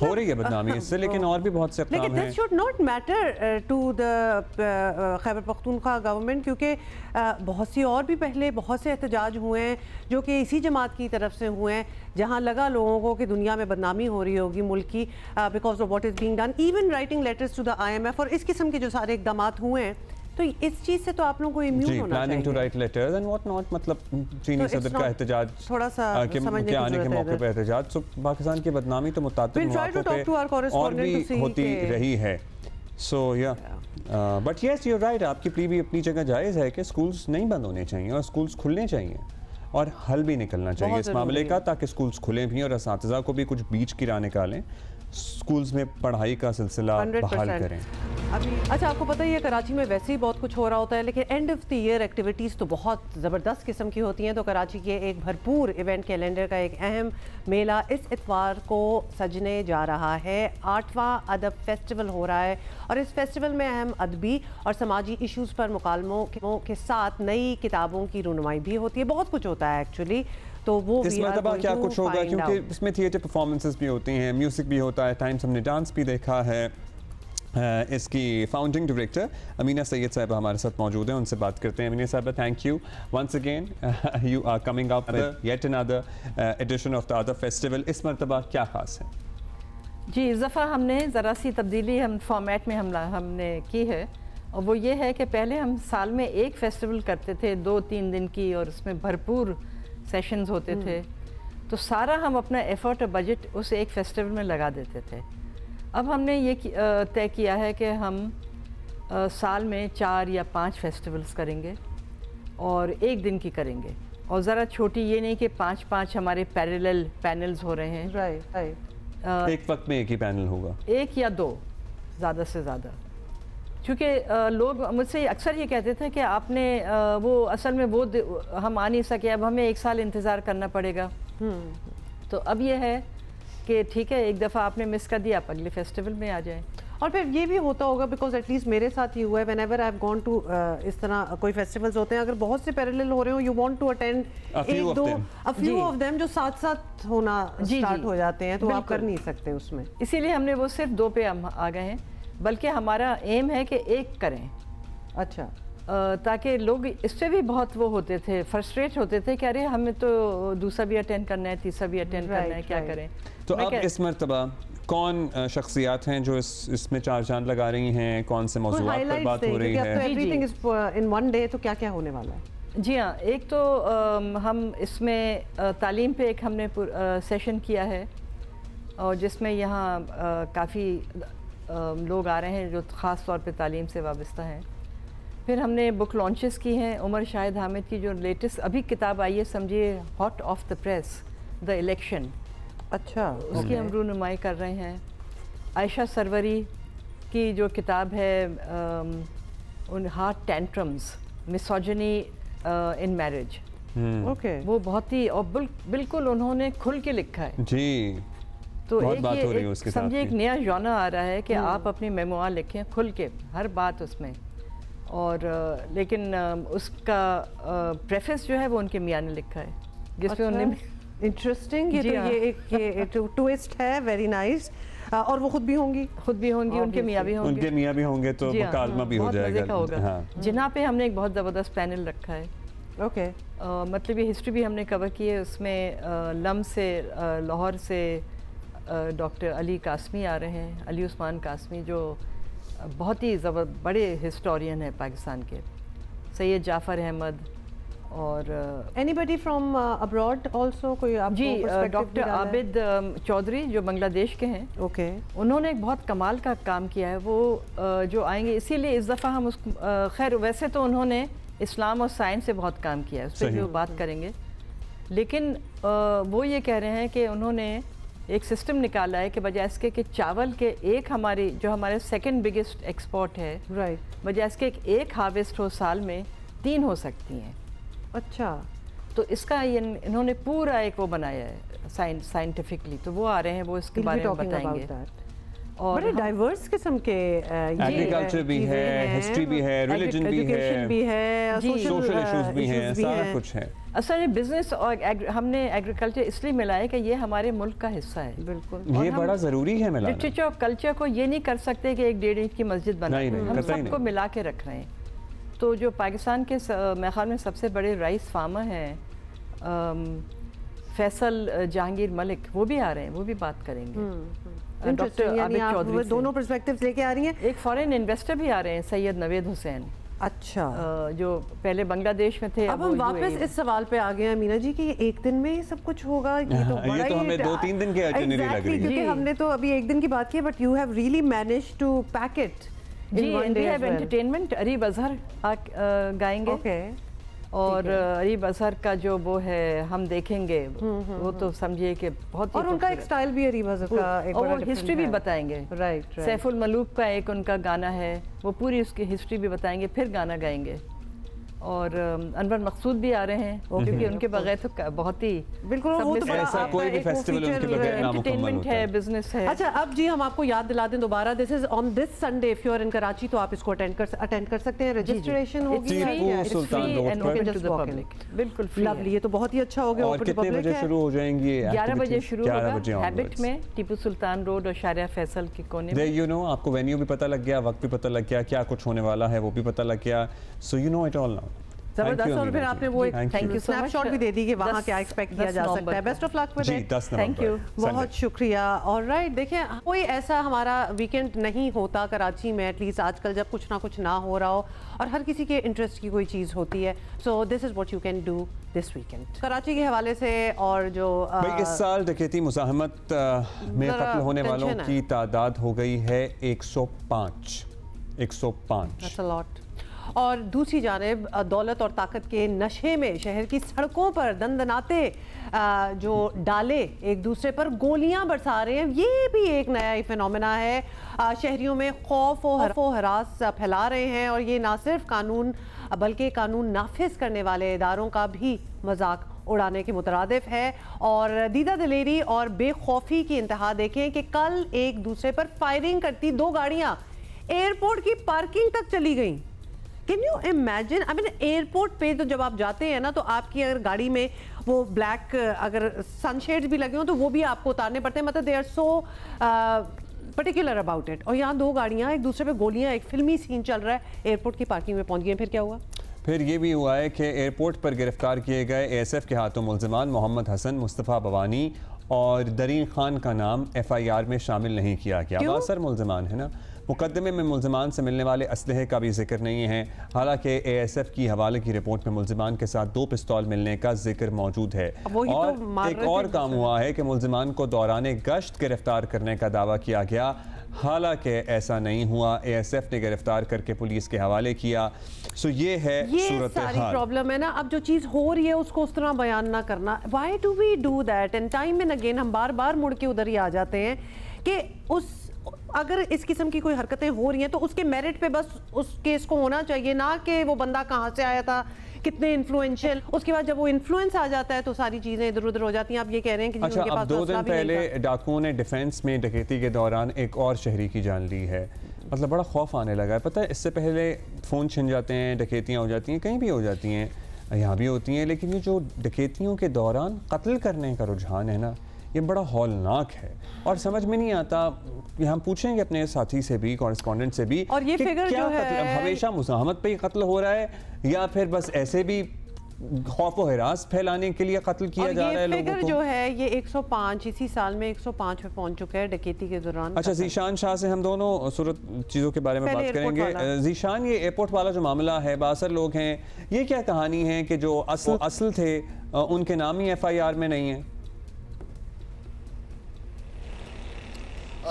हो रही है बदनामी इससे, लेकिन और भी बहुत से काम हैं। लेकिन this should not matter to the Khyber Pakhtunkhwa government, क्योंकि बहुत सी और भी पहले बहुत से एहतजाज हुए हैं जो कि इसी जमात की तरफ से हुए हैं, जहां लगा लोगों को कि दुनिया में बदनामी हो रही होगी मुल्क की because of what is being done, even writing letters to the IMF और इस किस्म के जो सारे इकदाम हुए हैं। तो इस चीज से तो आप लोगों को इम्यून होना planning to write letters and what not, मतलब चीनी सदर का एहतजाज थोड़ा सा समझने की आने के मौके पे एहतजाज, तो पाकिस्तान की बदनामी तो मुताबिक मौकों पे और भी होती रही है। सो या बट यस यू राइट, आपकी प्ली भी अपनी जगह जायज़ है कि स्कूल्स नहीं बंद होने चाहिए और स्कूल्स खुलने चाहिए और हल भी निकलना चाहिए इस मामले का, ताकि स्कूल्स खुलें भी और असातिज़ा को भी कुछ बीच की राह निकालें, स्कूल्स में पढ़ाई का सिलसिला बहाल करें। अभी अच्छा, आपको पता ही है कराची में वैसे ही बहुत कुछ हो रहा होता है, लेकिन end of the year activities तो बहुत ज़बरदस्त किस्म की होती हैं। तो कराची के एक भरपूर इवेंट कैलेंडर का एक अहम मेला इस इतवार को सजने जा रहा है। 8वां अदब फेस्टिवल हो रहा है और इस फेस्टिवल में अहम अदबी और समाजी इशूज़ पर मुकालमों के साथ नई किताबों की रुनमाई भी होती है। बहुत कुछ होता है एक्चुअली, तो वो इस मरतबा क्या कुछ होगा, क्योंकि इसमें थिएटर परफॉर्मेंसेस भी होती हैं, म्यूज़िक भी होता है, टाइम्स हमने डांस भी देखा है। इसकी फाउंडिंग डायरेक्टर अमीना सैयद साहब हमारे साथ मौजूद हैं, उनसे बात करते हैं। अमीना साहब, thank you once again, you are coming up with yet another edition of the Adab festival. इस मरतबा क्या खास है? जी, इस दफ़ा हमने ज़रा सी तब्दीली हम फॉर्मेट में हमने की है, और वो ये है कि पहले हम साल में एक फेस्टिवल करते थे 2-3 दिन की, और उसमें भरपूर सेशंस होते थे, तो सारा हम अपना एफर्ट और बजट उस एक फेस्टिवल में लगा देते थे। अब हमने ये तय किया है कि हम साल में 4 या 5 फेस्टिवल्स करेंगे और एक दिन की करेंगे, और ज़रा छोटी, ये नहीं कि 5-5 हमारे पैरेलल पैनल्स हो रहे हैं। राइट, एक वक्त में एक ही पैनल होगा, 1 या 2 ज़्यादा से ज़्यादा। क्योंकि लोग मुझसे अक्सर ये कहते थे कि आपने वो असल में वो हम आ नहीं सके, अब हमें 1 साल इंतज़ार करना पड़ेगा। तो अब ये है कि ठीक है, एक दफ़ा आपने मिस कर दिया, आप अगले फेस्टिवल में आ जाएं। और फिर ये भी होता होगा, बिकॉज एटलीस्ट मेरे साथ ही हुआ है, whenever I have gone to इस तरह कोई फेस्टिवल्स होते हैं, अगर बहुत से पैरेलल हो रहे हो, you want to attend a few of them जो साथ साथ होना स्टार्ट हो जाते हैं, तो आप कर नहीं सकते उसमें। इसीलिए हमने वो सिर्फ 2 पे हम आ गए हैं, बल्कि हमारा एम है कि एक करें। अच्छा, ताकि लोग इससे भी बहुत वो होते थे, फ्रस्ट्रेट होते थे कि अरे हमें तो दूसरा भी अटेंड करना है, तीसरा भी अटेंड करना है, क्या करें। तो अब इस मरतबा कौन शख्सियात हैं जो इसमें 4 चांद लगा रही हैं, कौन से मौज़ूआत पर बात हो रही है? Everything is in one day, तो क्या क्या होने वाला है? जी हाँ, एक तो हम इसमें तालीम पे एक हमने सेशन किया है, और जिसमें यहाँ काफ़ी लोग आ रहे हैं जो ख़ास तौर पे तालीम से वाबस्ता हैं। फिर हमने बुक लॉन्चेस की हैं, उमर शाहिद हामिद की जो लेटेस्ट अभी किताब आई है, समझिए hot of the press, the election. अच्छा, उसकी हम रूनुमाई कर रहे हैं। आयशा सरवरी की जो किताब है उन heart tantrums, misogyny in marriage, okay, वो बहुत ही और बिल्कुल उन्होंने खुल के लिखा है जी। तो बहुत एक बात हो रही है ये उसके साथ समझिए एक भी। नया जॉनर आ रहा है कि आप अपनी मेमोआर लिखें खुल के, हर बात उसमें। और लेकिन उसका प्रेफेस जो है वो उनके मियाँ ने लिखा है, जिसमें उन्होंने इंटरेस्टिंग, ये जी तो हाँ। ये एक ट्विस्ट है, वेरी नाइस। और वो खुद भी होंगी, उनके मियाँ भी होंगे, उनके मियाँ भी होंगे तो जी हाँ, मुकालमा भी हो बहुत मज़े का जाएगा। होगा। हाँ। जिन्ना पे हमने एक बहुत ज़बरदस्त पैनल रखा है। ओके, मतलब ये हिस्ट्री भी हमने कवर की है, उसमें लम से लाहौर से डॉक्टर अली कासमी आ रहे हैं, अली उस्मान कासमी, जो बहुत ही बड़े हिस्टोरियन हैं पाकिस्तान के, सैयद जाफ़र अहमद, और एनीबडी फ्रॉम अब्रॉड आल्सो, कोई आपको जी perspective डॉक्टर भी डाला है? आबिद चौधरी जो बांग्लादेश के हैं, ओके, उन्होंने एक बहुत कमाल का काम किया है। वो जो आएंगे, इसीलिए इस दफ़ा हम उसको खैर वैसे तो उन्होंने इस्लाम और साइंस से बहुत काम किया है, उस पर भी वो बात करेंगे, लेकिन वो ये कह रहे हैं कि उन्होंने एक सिस्टम निकाला है कि बजाय इसके कि चावल के एक हमारी जो हमारे सेकंड बिगेस्ट एक्सपोर्ट है, राइट, बजाय इसके एक हार्वेस्ट हो साल में 3 हो सकती हैं। अच्छा, तो इसका इन्होंने पूरा एक वो बनाया है साइंटिफिकली, तो वो आ रहे हैं, वो इसके बारे में बताएंगे। और बड़े डाइवर्स किस्म के एग्रीकल्चर भी है, हिस्ट्री भी है, रिलीजन भी है, सोशल इश्यूज भी हैं, सारा कुछ है। असल में बिजनेस और हमने एग्रीकल्चर इसलिए मिलाया कि ये हमारे मुल्क का हिस्सा है। बिल्कुल, ये बड़ा ज़रूरी है मिलाना। लिटरेचर और कल्चर को ये नहीं कर सकते कि एक 1.5 इंच की मस्जिद बनाए, हम सबको मिला के रख रहे हैं। तो जो पाकिस्तान के मेरे ख्याल में सबसे बड़े राइस फार्मर हैं फैसल जहांगीर मलिक, वो भी आ रहे हैं, वो भी बात करेंगे। डॉक्टर आबिद चौधरी दोनों पर्सपेक्टिव्स लेके आ रही हैं। एक फॉरेन इन्वेस्टर भी आ रहे हैं, सैयद नवेद हुसैन, अच्छा, जो पहले बांग्लादेश में थे। अब हम वापस इस सवाल पे आ गए हैं मीना जी कि ये एक दिन में ही सब कुछ होगा, ये तो बड़ा ये तो हमें 2-3 दिन के आइटिनरी लग रही है, क्योंकि हमने तो अभी एक दिन की बात की है, but you have really managed to pack it जी। We have entertainment, Areeb Azhar गाएंगे, ओके, और अरीब अजहर का जो वो है हम देखेंगे, वो तो समझिए कि बहुत, और उनका एक स्टाइल भी अरीब अजहर का एक बड़ा और हिस्ट्री भी बताएंगे। राइट, सैफुल मलूक का एक उनका गाना है, वो पूरी उसकी हिस्ट्री भी बताएंगे, फिर गाना गाएंगे। और अनवर मकसूद भी आ रहे हैं, क्योंकि उनके बगैर तो बहुत ही बिल्कुल वो तो बड़ा ऐसा कोई भी फेस्टिवल उनके बगैर एंटरटेनमेंट है, बिजनेस है। अच्छा, अब जी हम आपको याद दिला दें दोबारा, this is on this Sunday, if you are in Karachi तो आप इसको अटेंड कर सकते हैं। रजिस्ट्रेशन होगी, सुल्तान रोड पर, बिल्कुल फ्री। लवली, ये तो बहुत ही अच्छा हो गया। और कितने बजे शुरू हो जाएंगी? 11 बजे शुरू होगा हैबिट में, टीपू सुल्तान रोड और शारिया फैसल के कोने में। यू नो, आपको वेन्यू भी पता लग गया, वक्त भी पता लग गया, क्या कुछ होने वाला है वो भी पता लग गया, so you know it all now. जबरदस्त। और फिर आपने वो एक थैंक यू स्नैपशॉट भी दे दी कि वहाँ क्या एक्सपेक्ट किया जा सकता है। Best of luck with it. 10 thank you, बहुत शुक्रिया। और राइट, देखिए कोई ऐसा हमारा वीकेंड नहीं होता कराची में, एटलीस्ट आजकल, जब कुछ ना कुछ ना हो रहा हो और हर किसी के इंटरेस्ट की कोई चीज़ होती है। So this is what you can do this weekend Karachi के हवाले से। और जो भाई इस साल डकैती मुज़ाहमत में कत्ल होने वालों की तादाद हो गई है 105। 105। और दूसरी जानिब दौलत और ताकत के नशे में शहर की सड़कों पर दंदनाते जो डाले एक दूसरे पर गोलियां बरसा रहे हैं, ये भी एक नया ही फिनोमेना है। शहरियों में खौफ और हरास फैला रहे हैं, और ये ना सिर्फ कानून बल्कि कानून नाफिज करने वाले इदारों का भी मजाक उड़ाने के मुतरादिफ है। और दीदा दिलेरी और बेखौफी की इंतहा देखें कि कल एक दूसरे पर फायरिंग करती 2 गाड़ियां एयरपोर्ट की पार्किंग तक चली गई। Can you imagine? I mean airport पे तो जब आप जाते हैं ना, तो आपकी अगर गाड़ी में वो ब्लैक अगर सनशेड्स भी लगे हों तो वो भी आपको उतारने पड़ते हैं, मतलब they are so particular about it. और यहाँ 2 गाड़ियाँ एक दूसरे पे गोलियाँ, एक फिल्मी सीन चल रहा है, एयरपोर्ट की पार्किंग में पहुँच गए। फिर क्या हुआ? फिर ये भी हुआ है कि एयरपोर्ट पर गिरफ्तार किए गए ASF के हाथों मुल्ज़िमान मोहम्मद हसन, मुस्तफ़ा बवानी और दरीन खान का नाम FIR में शामिल नहीं किया गया। बासर मुल्ज़िमान है ना। मुकदमे में मुल्ज़िमान से मिलने वाले असलहे का भी जिक्र नहीं है, हालांकि ASF की हवाले की रिपोर्ट में मुल्ज़िमान के साथ 2 पिस्तौल मिलने का जिक्र मौजूद है। और तो एक और काम हुआ है कि मुल्ज़िमान को दौरान गश्त गिरफ्तार करने का दावा किया गया, हालांकि ऐसा नहीं हुआ। ASF ने गिरफ्तार करके पुलिस के हवाले किया। सो ये है सूरत हाल। सारी प्रॉब्लम है ना, अब जो चीज़ हो रही है उसको उस तरह बयान ना करना। Why do we do that? And time and again हम बार बार मुड़ के उधर ही आ जाते हैं कि अगर इस किस्म की कोई हरकतें हो रही हैं तो उसके मेरिट पे बस उस केस को होना चाहिए, ना कि वो बंदा कहाँ से आया था, कितने इन्फ्लुएंशियल। उसके बाद जब वो इन्फ्लुएंस आ जाता है तो सारी चीजें इधर उधर हो जाती हैं। आप ये कह रहे हैं कि अच्छा, अब 2 दिन पहले डाकुओं ने डिफेंस में डकैती के दौरान एक और शहरी की जान ली है। मतलब बड़ा खौफ आने लगा है। पता है, इससे पहले फ़ोन छिन जाते हैं, डकैतियाँ हो जाती हैं, कहीं भी हो जाती हैं, यहाँ भी होती हैं, लेकिन ये जो डकैतियों के दौरान कत्ल करने का रुझान है ना, ये बड़ा हौलनाक है और समझ में नहीं आता। हम पूछेंगे अपने साथी से भी, कॉरेस्पॉन्डेंट से भी, और ये फिगर जो है हमेशा मुज़ाहमत पे ही कत्ल हो रहा है या फिर बस ऐसे भी खौफ व हिरास फैलाने के लिए कत्ल किया जा रहा है लोगों को? जो है ये 105 इसी साल में 105 पे पहुंच चुका है डकैती के दौरान। अच्छा, ज़ीशान शाह से हम दोनों सूरत चीज़ों के बारे में बात करेंगे। ज़ीशान, ये एयरपोर्ट वाला जो मामला है, बासर लोग हैं, ये क्या कहानी है कि जो असल थे उनके नाम ही FIR में नहीं है?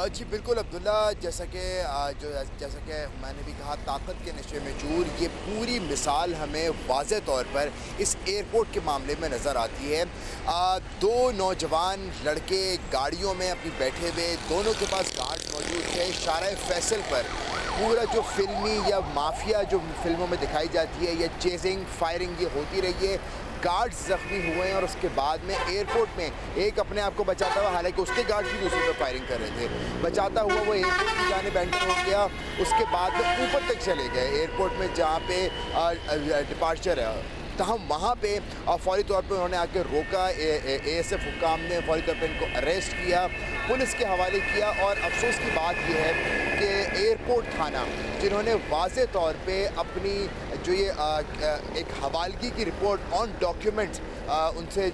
जी बिल्कुल अब्दुल्ला, जैसा कि मैंने भी कहा, ताकत के नशे में चूर, ये पूरी मिसाल हमें वाज़े तौर पर इस एयरपोर्ट के मामले में नज़र आती है। 2 नौजवान लड़के गाड़ियों में अपनी बैठे हुए, दोनों के पास गार्ड मौजूद थे। शारा फैसल पर पूरा जो फिल्मी या माफिया जो फिल्मों में दिखाई जाती है, या चेजिंग फायरिंग ये होती रही है। गार्ड्स जख्मी हुए हैं और उसके बाद में एयरपोर्ट में एक अपने आप को बचाता हुआ, हालांकि उसके गार्ड्स भी दूसरे पे फायरिंग कर रहे थे, बचाता हुआ वो एयरपोर्ट की जानिब एंटर हो गया। उसके बाद में ऊपर तक चले गए एयरपोर्ट में जहाँ पे डिपार्चर है। तहम वहाँ पे फौरी तौर पे उन्होंने आकर रोका। ASF हुकाम ने फौरी तौर पे इनको अरेस्ट किया, पुलिस के हवाले किया। और अफसोस की बात यह है कि एयरपोर्ट थाना, जिन्होंने वाज़े तौर पे अपनी जो ये एक हवालगी की रिपोर्ट ऑन डॉक्यूमेंट्स उनसे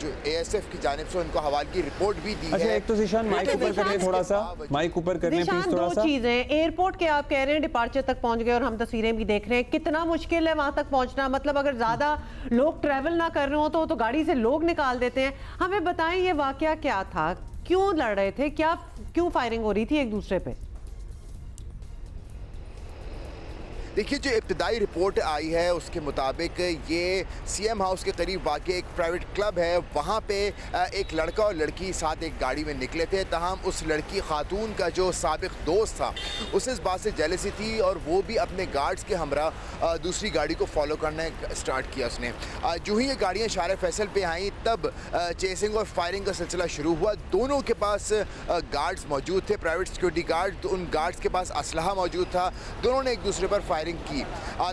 जो ASF की जानिब से उनको हवालगी रिपोर्ट भी दी है। एक तो ज़ीशान माइक ऊपर करने, थोड़ा सा माइक ऊपर करने प्लीज, थोड़ा सा। 2 चीजें, एयरपोर्ट के आप कह रहे हैं डिपार्चर तक पहुंच गए और हम तस्वीरें भी देख रहे हैं, कितना मुश्किल है वहां तक पहुंचना। मतलब अगर ज्यादा लोग ट्रैवल ना कर रहे हो तो गाड़ी से लोग निकाल देते हैं। हमें बताएं ये वाकया क्या था, क्यों लड़ रहे थे, क्यों फायरिंग हो रही थी एक दूसरे पे? देखिए, जो इब्तदाई रिपोर्ट आई है उसके मुताबिक ये CM हाउस के करीब वाक़ एक प्राइवेट क्लब है, वहाँ पे एक लड़का और लड़की साथ एक गाड़ी में निकले थे। तहम उस लड़की खातून का जो साबिक दोस्त था, उसे इस बात से जेलसी थी और वो भी अपने गार्ड्स के हमरा दूसरी गाड़ी को फॉलो करना स्टार्ट किया उसने। जो ही ये गाड़ियाँ शारा फैसल पे आईं, तब चेसिंग और फायरिंग का सिलसिला शुरू हुआ। दोनों के पास गार्ड्स मौजूद थे, प्राइवेट सिक्योरिटी गार्ड। तो उन गार्ड्स के पास असलहा मौजूद था। दोनों ने एक दूसरे पर फायरिंग की।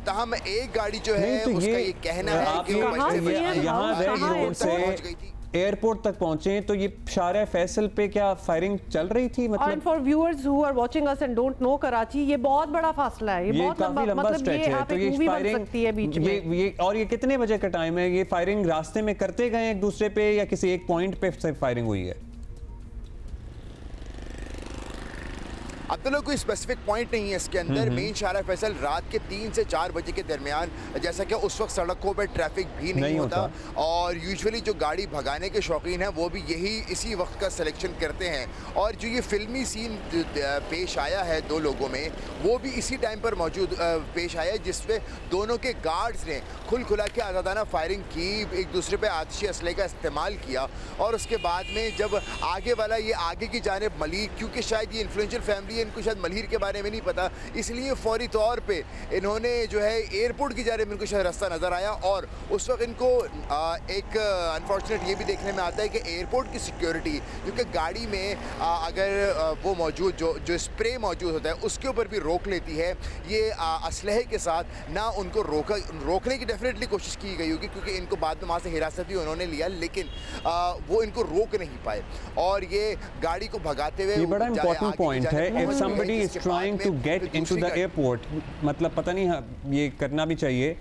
तहम एक गाड़ी जो है तो उसका ये कहना है कि यहाँ रेड रोड से एयरपोर्ट तक पहुंचे, तो ये शारा फैसल पे क्या फायरिंग चल रही थी? मतलब for viewers who are watching us and don't know, Karachi ये बहुत बड़ा फासला है, ये बहुत लंबा स्ट्रेच है। तो ये फायरिंग ये और ये कितने बजे का टाइम है? ये फायरिंग रास्ते में करते गए एक दूसरे पे या किसी एक पॉइंट पे से फायरिंग हुई है? अब्दुल्ला, कोई स्पेसिफिक पॉइंट नहीं है इसके अंदर। मेन शारा फैसल रात के 3 से 4 बजे के दरमियान, जैसा कि उस वक्त सड़कों पर ट्रैफिक भी नहीं होता और यूजुअली जो गाड़ी भगाने के शौकीन हैं वो भी इसी वक्त का सिलेक्शन करते हैं। और जो ये फिल्मी सीन पेश आया है 2 लोगों में, वो भी इसी टाइम पर मौजूद पेश आया है, जिसपे दोनों के गार्ड्स ने खुला के आज़ादाना फायरिंग की, एक दूसरे पे आतिशी असले का इस्तेमाल किया। और उसके बाद में जब आगे वाला ये आगे की जानिब मलिर, क्योंकि शायद ये इन्फ्लुएंशियल फैमिली, इनको शायद मलिर के बारे में नहीं पता, इसलिए फौरी तौर पे इन्होंने जो है एयरपोर्ट की जानिब इनको शायद रास्ता नज़र आया। और उस वक्त इनको एक अनफॉर्चुनेट ये भी देखने में आता है कि एयरपोर्ट की सिक्योरिटी, क्योंकि गाड़ी में अगर वो मौजूद जो स्प्रे मौजूद होता है उसके ऊपर भी रोक लेती है। ये असलहे के साथ ना उनको रोकने की डेफिनेटली कोशिश की गई होगी, क्योंकि इनको बाद में वहाँ से हिरासत भी उन्होंने लिया, लेकिन वो इनको रोक नहीं पाए और ये गाड़ी को भगाते हुए। ये बड़ा इंपॉर्टेंट पॉइंट है। If somebody is trying to get into the airport, मतलब पता नहीं ये करना भी चाहिए।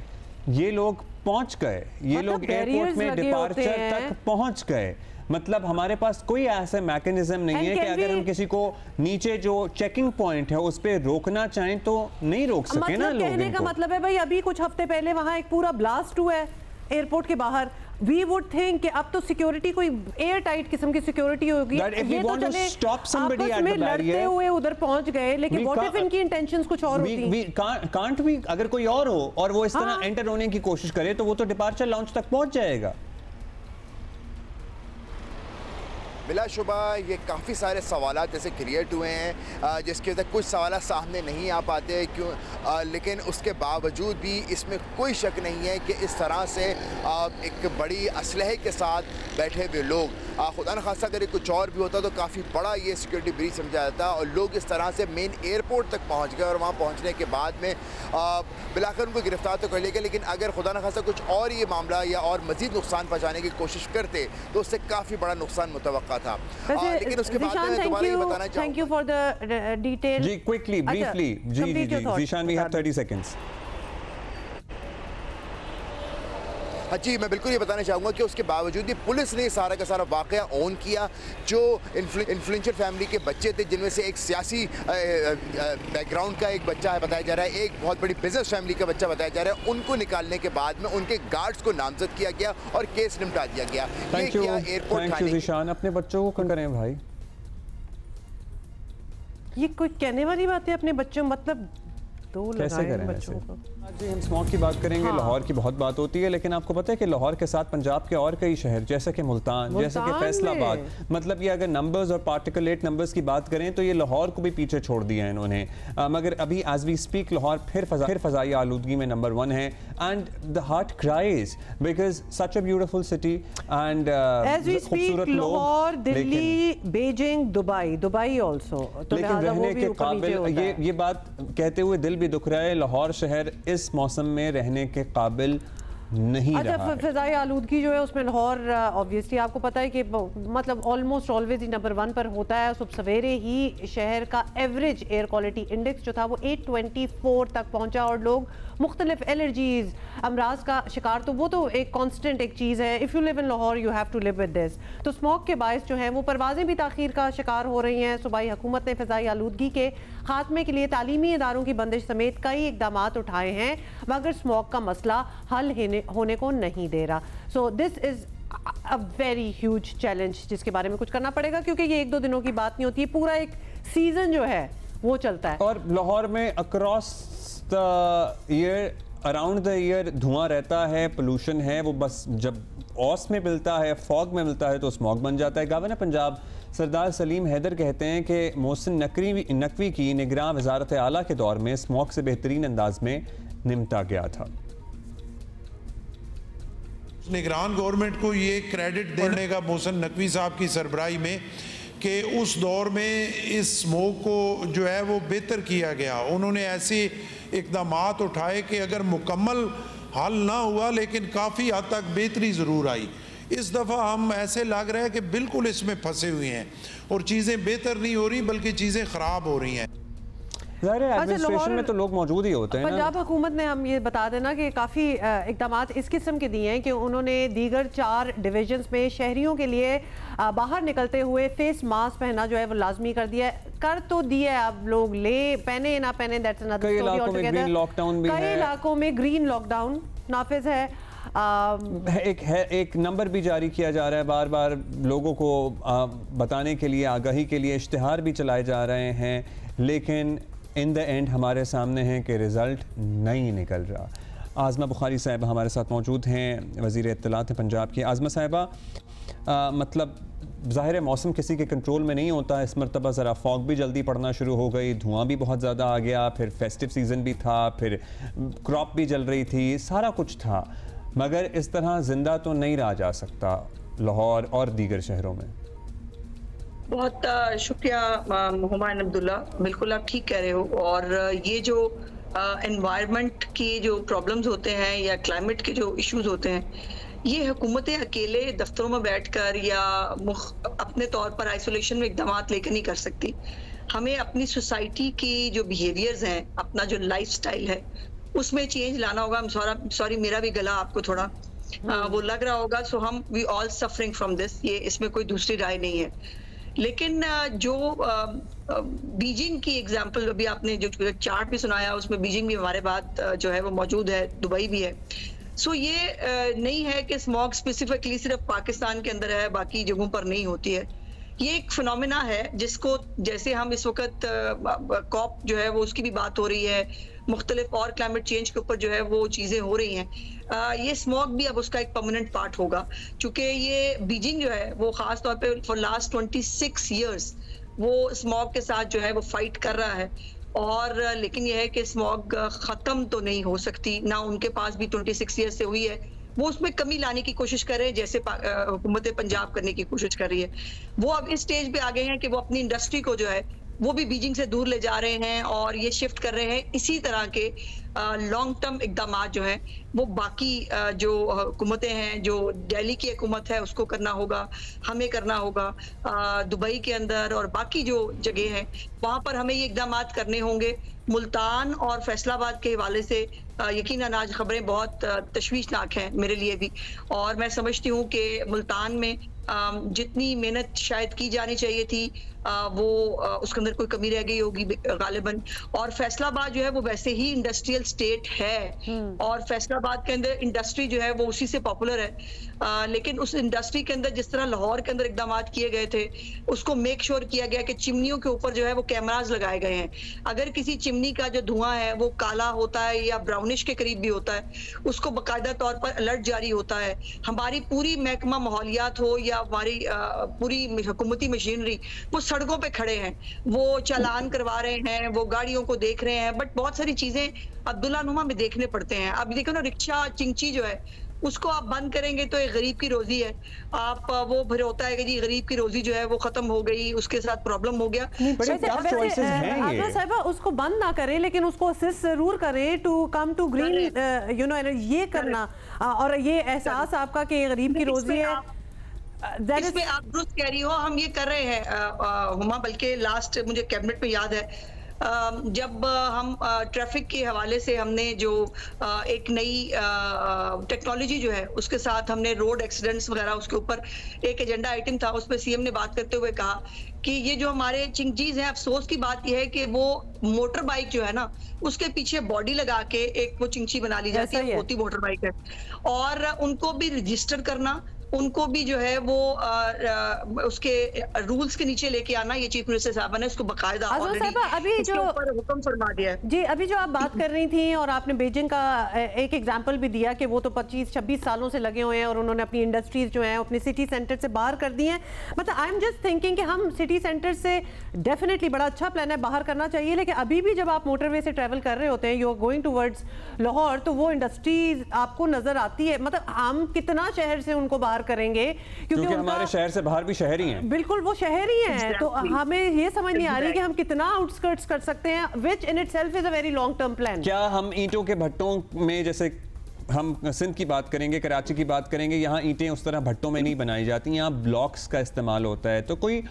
ये लोग पहुंच गए, ये लोग एयरपोर्ट में डिपार्चर तक पहुंच गए। मतलब हमारे पास कोई ऐसा मैकेनिज्म नहीं है कि अगर हम किसी को नीचे जो चेकिंग पॉइंट है उस पर रोकना चाहें तो नहीं रोक सके ना लोग। कहने का मतलब है भाई, अभी कुछ हफ्ते पहले वहां एक पूरा ब्लास्ट हुआ है एयरपोर्ट के बाहर। We would think कि अब तो सिक्योरिटी कोई एयर टाइट किस्म की सिक्योरिटी होगी। ये तो चले आपस में लड़ते हुए उधर पहुंच गए, लेकिन व्हाट इफ इनकी इंटेंशंस कुछ और होती? कांट भी, अगर कोई और हो और वो इस तरह एंटर होने की कोशिश करे तो वो तो डिपार्चर लॉन्च तक पहुंच जाएगा। बिलाशुबा ये काफ़ी सारे सवालात जैसे क्रिएट हुए हैं, जिसके वजह कुछ सवाल सामने नहीं आ पाते क्यों, लेकिन उसके बावजूद भी इसमें कोई शक नहीं है कि इस तरह से एक बड़ी असलहे के साथ बैठे हुए लोग, खुदा न खासा अगर कुछ और भी होता तो काफ़ी बड़ा ये सिक्योरिटी ब्रीच समझा जाता, और लोग इस तरह से मेन एयरपोर्ट तक पहुँच गए और वहाँ पहुँचने के बाद में बिलाकर उनको गिरफ्तार तो कर लिया गया, लेकिन अगर खुदा न खासा कुछ और ये मामला या और मज़ीद नुकसान पहुँचाने की कोशिश करते तो उससे काफ़ी बड़ा नुकसान मुतवक्का था। लेकिन उसके बाद मैं दोबारा ये बताना चाहूँगा। Thank you for the detail. जी क्विकली ब्रीफली जी जीशान, वी हैव 30 सेकंड्स। हाँ जी, मैं बिल्कुल ये बताना चाहूँगा कि उसके बावजूद भी पुलिस ने सारा का सारा वाक़या ऑन किया। जो इन्फ्लुएंशियल फैमिली के बच्चे थे, जिनमें से एक सियासी बैकग्राउंड का एक बच्चा है बताया जा रहा है, एक बहुत बड़ी बिजनेस फैमिली का बच्चा बताया जा रहा है, उनको निकालने के बाद में उनके गार्ड्स को नामजद किया गया और केस निपटा दिया गया। थैंक यू जीशान, अपने बच्चों को करें भाई। ये कोई कहने वाली बात है, अपने बच्चों मतलब कैसे करें बच्चों को। जी हम स्मॉग की बात करेंगे। हाँ। लाहौर की बहुत बात होती है, लेकिन आपको पता है कि लाहौर के साथ पंजाब के और कई शहर जैसे कि मुल्तान जैसे कि फैसलाबाद, मतलब ये अगर नंबर्स और पार्टिकुलेट नंबर्स की बात करें तो ये लाहौर को भी पीछे छोड़ दिया है इन्होंने। मगर अभी एज वी स्पीक लाहौर फिर फ़ज़ाई आलूदगी में नंबर 1 है, and the heart cries because such a beautiful city and as we speak Lahore, Delhi, Beijing, Dubai also, लेकिन रहने के काबिल, ये बात कहते हुए दिल भी दुख रहा है, लाहौर शहर इस मौसम में रहने के काबिल नहीं रहा है। फ़ज़ाई आलूदगी जो है उसमें लाहौर ऑब्वियसली आपको पता है कि मतलब ऑलमोस्ट ऑलवेज ही नंबर 1 पर होता है। सुबह सवेरे ही शहर का एवरेज एयर क्वालिटी इंडेक्स जो था वो 824 तक पहुंचा, और लोग मुख्तलिफ एलर्जीज, अमराज का शिकार, तो वो तो एक कांस्टेंट एक चीज़ है। If you live in Lahore you have to live with this. तो स्मॉग के बायस जो है वो परवाजें भी ताख़ीर का शिकार हो रही हैं। सूबाई हुकूमत ने फ़ज़ाई आलूदगी के खात्मे के लिए तालीमी इदारों की बंदिश समेत कई इक़दाम उठाए हैं, मगर स्मॉग का मसला हल होने को नहीं दे रहा। So this is a very huge challenge जिसके बारे में कुछ करना पड़ेगा, क्योंकि ये 1-2 दिनों की बात नहीं होती है, पूरा एक सीजन जो है वो चलता है। और लाहौर में across the year, around the year धुआं रहता है, पोल्यूशन है, वो बस जब औस में मिलता है, फॉग में मिलता है तो स्मॉग बन जाता है। गवर्नर पंजाब सरदार सलीम हैदर कहते हैं कि मोहसिन नकवी की निगरान वजारत आला के दौर में स्मॉग से बेहतरीन अंदाज में निमटा गया था। निगरान गवर्नमेंट को ये क्रेडिट देने का मोहसिन नकवी साहब की सरबराही में कि उस दौर में इस स्मोक को जो है वो बेहतर किया गया। उन्होंने ऐसे इक़दाम उठाए कि अगर मुकम्मल हल ना हुआ लेकिन काफ़ी हद तक बेहतरी ज़रूर आई। इस दफ़ा हम ऐसे लग रहा है कि बिल्कुल इसमें फंसे हुए हैं और चीज़ें बेहतर नहीं हो रही बल्कि चीज़ें ख़राब हो रही हैं। एडमिनिस्ट्रेशन में तो लोग मौजूद ही होते हैं। पंजाब हुकूमत ने, हम ये बता देना कि काफ़ी इक़दाम इस किस्म के दिए हैं कि उन्होंने दीगर 4 डिवीजन्स में शहरियों के लिए बाहर निकलते हुए फेस मास्क पहनना जो है वो लाजमी कर दिया है। कर तो दिया है, अब लोग ले पहने ना पहने दैट्स अनदर स्टोरी ऑलटुगेदर। कई इलाकों में ग्रीन लॉकडाउन नाफिज है। एक नंबर भी जारी किया जा रहा है, बार बार लोगों को बताने के लिए, आगाही के लिए इश्तिहार भी चलाए जा रहे हैं, लेकिन इन द एंड हमारे सामने है कि रिज़ल्ट नहीं निकल रहा। आज़मा बुखारी साहिबा हमारे साथ मौजूद हैं, वज़ीर इत्तलात पंजाब की। आज़मा साहिबा, मतलब ज़ाहिर मौसम किसी के कंट्रोल में नहीं होता। इस मरतबा ज़रा फॉग भी जल्दी पड़ना शुरू हो गई, धुआं भी बहुत ज़्यादा आ गया, फिर फेस्टिव सीज़न भी था, फिर क्रॉप भी जल रही थी, सारा कुछ था, मगर इस तरह ज़िंदा तो नहीं रहा जा सकता लाहौर और दीगर शहरों में। बहुत शुक्रिया हुमायूं अब्दुल्ला, बिल्कुल आप ठीक कह रहे हो। और ये जो एनवायरनमेंट की जो प्रॉब्लम्स होते हैं या क्लाइमेट के जो इश्यूज होते हैं, ये हुकूमतें अकेले दफ्तरों में बैठकर या अपने तौर पर आइसोलेशन में इक़दाम लेकर नहीं कर सकती। हमें अपनी सोसाइटी की जो बिहेवियर्स हैं, अपना जो लाइफस्टाइल है, उसमें चेंज लाना होगा। सॉरी मेरा भी गला आपको थोड़ा वो लग रहा होगा। सो हम we all suffering from this, ये इसमें कोई दूसरी राय नहीं है। लेकिन जो बीजिंग की एग्जांपल अभी आपने जो चार्ट भी सुनाया, उसमें बीजिंग भी हमारे बाद जो है वो मौजूद है, दुबई भी है। सो ये नहीं है कि स्मॉग स्पेसिफिकली सिर्फ पाकिस्तान के अंदर है, बाकी जगहों पर नहीं होती है। ये एक फिनोमिना है जिसको, जैसे हम इस वक्त कॉप जो है वो उसकी भी बात हो रही है, मुख्तलिफ और क्लाइमेट चेंज के ऊपर जो है वो चीज़ें हो रही हैं, ये स्मॉग भी अब उसका एक परमानेंट पार्ट होगा, चूँकि ये बीजिंग जो है वो ख़ास तौर पे फॉर लास्ट 26 ईयर्स वो स्मॉग के साथ जो है वो फाइट कर रहा है। और लेकिन यह है कि स्मॉग ख़त्म तो नहीं हो सकती, ना उनके पास भी 26 ईयर्स से हुई है, वो उसमें कमी लाने की कोशिश कर रहे हैं जैसे हुकूमत पंजाब करने की कोशिश कर रही है। वो अब इस स्टेज पे आ गए हैं कि वो अपनी इंडस्ट्री को जो है वो भी बीजिंग से दूर ले जा रहे हैं और ये शिफ्ट कर रहे हैं। इसी तरह के लॉन्ग टर्म इकदाम जो हैं वो बाकी जो हुकूमतें हैं, जो दिल्ली की हुकूमत है उसको करना होगा, हमें करना होगा, दुबई के अंदर और बाकी जो जगह हैं वहाँ पर हमें ये इकदाम करने होंगे। मुल्तान और फैसलाबाद के हवाले से यकीनन आज खबरें बहुत तशवीशनाक हैं मेरे लिए भी, और मैं समझती हूँ कि मुल्तान में जितनी मेहनत शायद की जानी चाहिए थी वो उसके अंदर कोई कमी रह गई होगी गालिबन। और फैसलाबाद जो है वो वैसे ही इंडस्ट्रियल स्टेट है और फैसलाबाद के अंदर इंडस्ट्री जो है वो उसी से पॉपुलर है, लेकिन उस इंडस्ट्री के अंदर जिस तरह लाहौर के अंदर इकदाम किए गए थे उसको मेक श्योर किया गया कि चिमनियों के ऊपर जो है वो कैमराज लगाए गए हैं। अगर किसी चिमनी का जो धुआं है वो काला होता है या ब्राउनिश के करीब भी होता है, उसको बाकायदा तौर पर अलर्ट जारी होता है। हमारी पूरी महकमा माहौलियात हो या हमारी पूरी हुकूमती मशीनरी वो सड़कों पे खड़े हैं, वो चालान करवा रहे हैं, वो गाड़ियों को देख रहे हैं, बट बहुत सारी चीजें अब्दुल्ला नुमा में देखने पड़ते हैं। अब देखो ना, रिक्शा चिंची जो है उसको आप बंद करेंगे तो एक गरीब की रोजी है, आप वो फिर होता है कि जी गरीब की रोजी जो है वो खत्म हो गई, उसके साथ प्रॉब्लम हो गया। साहिबा उसको बंद ना करें लेकिन उसको असिस्ट जरूर करें to come to green you know, ये करना और ये एहसास आपका कि गरीब की रोजी है। इसमें आप दुरुस्त कह रही हो, हम ये कर रहे हैं हुमा, बल्कि लास्ट मुझे कैबिनेट में याद है जब हम ट्रैफिक के हवाले से हमने जो एक नई टेक्नोलॉजी जो है उसके साथ हमने रोड एक्सीडेंट्स वगैरह उसके ऊपर एक एजेंडा आइटम था, उसमें सीएम ने बात करते हुए कहा कि ये जो हमारे चिंगजीज हैं, अफसोस की बात यह है कि वो मोटर बाइक जो है ना उसके पीछे बॉडी लगा के एक वो चिंची बना ली जाती है, होती मोटर बाइक है, और उनको भी रजिस्टर करना, उनको भी जो है वो उसके रूल्स के नीचे लेके आना, ये चीफ मिनिस्टर साहब ने उसको बकायदा अभी जो हुक्म फरमा दिया है। जी, अभी जो आप बात कर रही थी और आपने बीजिंग का एक एग्जांपल भी दिया कि वो तो 25-26 सालों से लगे हुए हैं और उन्होंने अपनी इंडस्ट्रीज जो हैं अपने सिटी सेंटर से बाहर कर दी हैं। मतलब आई एम जस्ट थिंकिंग कि हम सिटी सेंटर से डेफिनेटली बड़ा अच्छा प्लान है, बाहर करना चाहिए, लेकिन अभी भी जब आप मोटरवे से ट्रैवल कर रहे होते हैं, you are going towards Lahore, तो वो इंडस्ट्रीज आपको नजर आती है। मतलब हम कितना शहर से उनको बाहर करेंगे, क्योंकि हमारे शहर से बाहर भी शहरी हैं। बिल्कुल, वो शहरी हैं, तो हमें ये समझ नहीं आ रही कि हम कितना आउटस्कर्ट्स कर सकते हैं, which in itself is a very long term plan. क्या हम ईंटों के भट्टों में, जैसे हम सिंध की बात करेंगे, कराची की बात करेंगे, यहाँ ईंटें उस तरह भट्टों में नहीं बनाई जाती, यहाँ ब्लॉक्स का इस्तेमाल होता है, तो कोई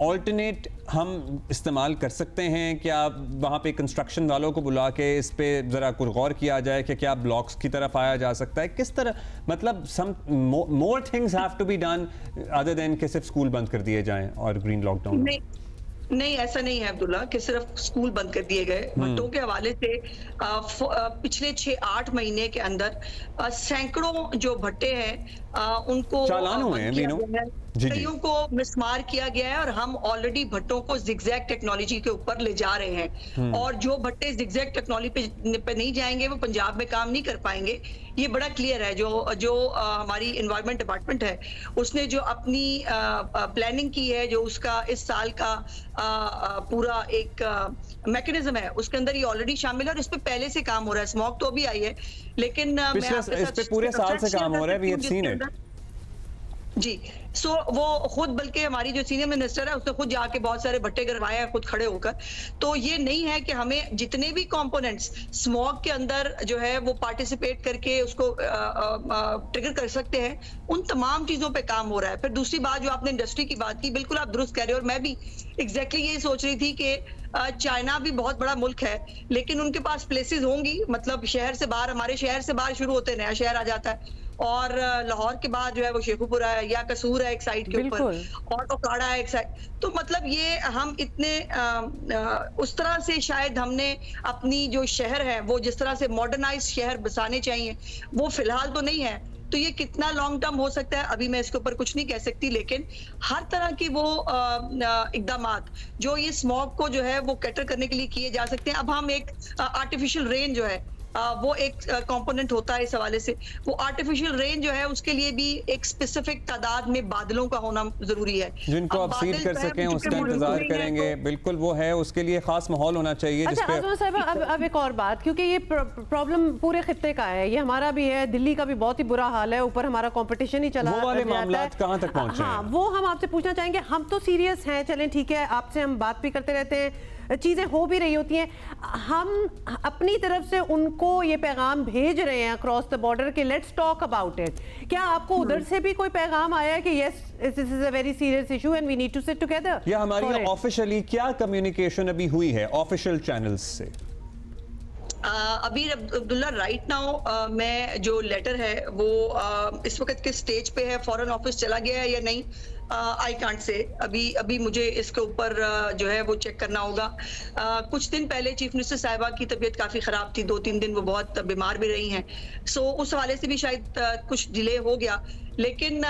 ऑल्टरनेट हम इस्तेमाल कर सकते हैं क्या? वहाँ पे कंस्ट्रक्शन वालों को बुला के इस पे ज़रा कुछ गौर किया जाए कि क्या ब्लॉक्स की तरफ आया जा सकता है, किस तरह, मतलब some more things have to be done other than कि सिर्फ स्कूल बंद कर दिए जाएं और ग्रीन लॉकडाउन। नहीं, ऐसा नहीं है अब्दुल्ला कि सिर्फ स्कूल बंद कर दिए गए। भट्टों के हवाले से पिछले 6-8 महीने के अंदर सैकड़ों जो भट्टे हैं उनको चालान हुए हैं, कईयों को मिसमार किया गया है और हम ऑलरेडी भट्टों को जिगजैग टेक्नोलॉजी के ऊपर ले जा रहे हैं, और जो भट्टे जिगजैग टेक्नोलॉजी पे नहीं जाएंगे वो पंजाब में काम नहीं कर पाएंगे। ये बड़ा क्लियर है। जो हमारी एनवायरनमेंट डिपार्टमेंट है उसने जो अपनी प्लानिंग की है, जो उसका इस साल का पूरा एक मैकेनिज्म है उसके अंदर ये ऑलरेडी शामिल है और इस पे पहले से काम हो रहा है। स्मॉग तो अभी आई है लेकिन इस पे पूरे साल से काम हो रहा है, वी हैव सीन इट जी। वो खुद, बल्कि हमारी जो सीनियर मिनिस्टर है उसने खुद जाके बहुत सारे भट्टे करवाए हैं खुद खड़े होकर। तो ये नहीं है कि हमें जितने भी कंपोनेंट्स स्मॉग के अंदर जो है वो पार्टिसिपेट करके उसको ट्रिगर कर सकते हैं, उन तमाम चीजों पे काम हो रहा है। फिर दूसरी बात जो आपने इंडस्ट्री की बात की, बिल्कुल आप दुरुस्त कह रहे हो, और मैं भी एग्जैक्टली यही सोच रही थी कि चाइना भी बहुत बड़ा मुल्क है लेकिन उनके पास प्लेसेस होंगी, मतलब शहर से बाहर, हमारे शहर से बाहर शुरू होते नया शहर आ जाता है, और लाहौर के बाद जो है वो शेखुपुरा है या कसूर है एक साइड के ऊपर, और ओकाड़ा है एक साइड। तो मतलब ये हम इतने उस तरह से शायद हमने अपनी जो शहर है वो जिस तरह से मॉडर्नाइज शहर बसाने चाहिए वो फिलहाल तो नहीं है, तो ये कितना लॉन्ग टर्म हो सकता है अभी मैं इसके ऊपर कुछ नहीं कह सकती, लेकिन हर तरह की वो इकदामात जो ये स्मॉग को जो है वो कैटर करने के लिए किए जा सकते हैं। अब हम एक आर्टिफिशियल रेन जो है वो एक कंपोनेंट होता है इस हवाले से। वो आर्टिफिशियल रेन जो है उसके लिए भी एक स्पेसिफिक तादाद में बादलों का होना जरूरी है, जिनको आप सीड कर सकें, उसका इंतजार करेंगे। बिल्कुल वो है, उसके लिए खास माहौल होना चाहिए। अच्छा आजमा साहब, अब एक और बात, क्योंकि ये प्रॉब्लम पूरे खित्ते का है, ये हमारा भी है, दिल्ली का भी बहुत ही बुरा हाल है, ऊपर हमारा कंपटीशन ही चला वो वाले मामलात कहां तक पहुंचे? हाँ, वो हम आपसे पूछना चाहेंगे। हम तो सीरियस हैं, चलें ठीक है, आपसे हम बात भी करते रहते हैं, चीजें हो भी रही होती हैं, हम अपनी तरफ से उनको ये पैगाम भेज रहे हैं अक्रॉस द बॉर्डर कि लेट्स टॉक अबाउट इट। क्या आपको उधर से भी कोई पैगाम आया है कि yes this is a very serious issue and we need to sit together? या हमारी ऑफिशियली क्या कम्युनिकेशन अभी हुई है ऑफिशियल चैनल्स से? अभी अब्दुल्ला राइट नाउ मैं जो लेटर है वो इस वक्त के स्टेज पे है, फॉरेन ऑफिस चला गया है या नहीं आई कांट से। अभी मुझे इसके ऊपर जो है वो चेक करना होगा। कुछ दिन पहले चीफ मिनिस्टर साहिबा की तबीयत काफ़ी ख़राब थी, 2-3 दिन वो बहुत बीमार भी रही हैं, सो उस हवाले से भी शायद कुछ डिले हो गया। लेकिन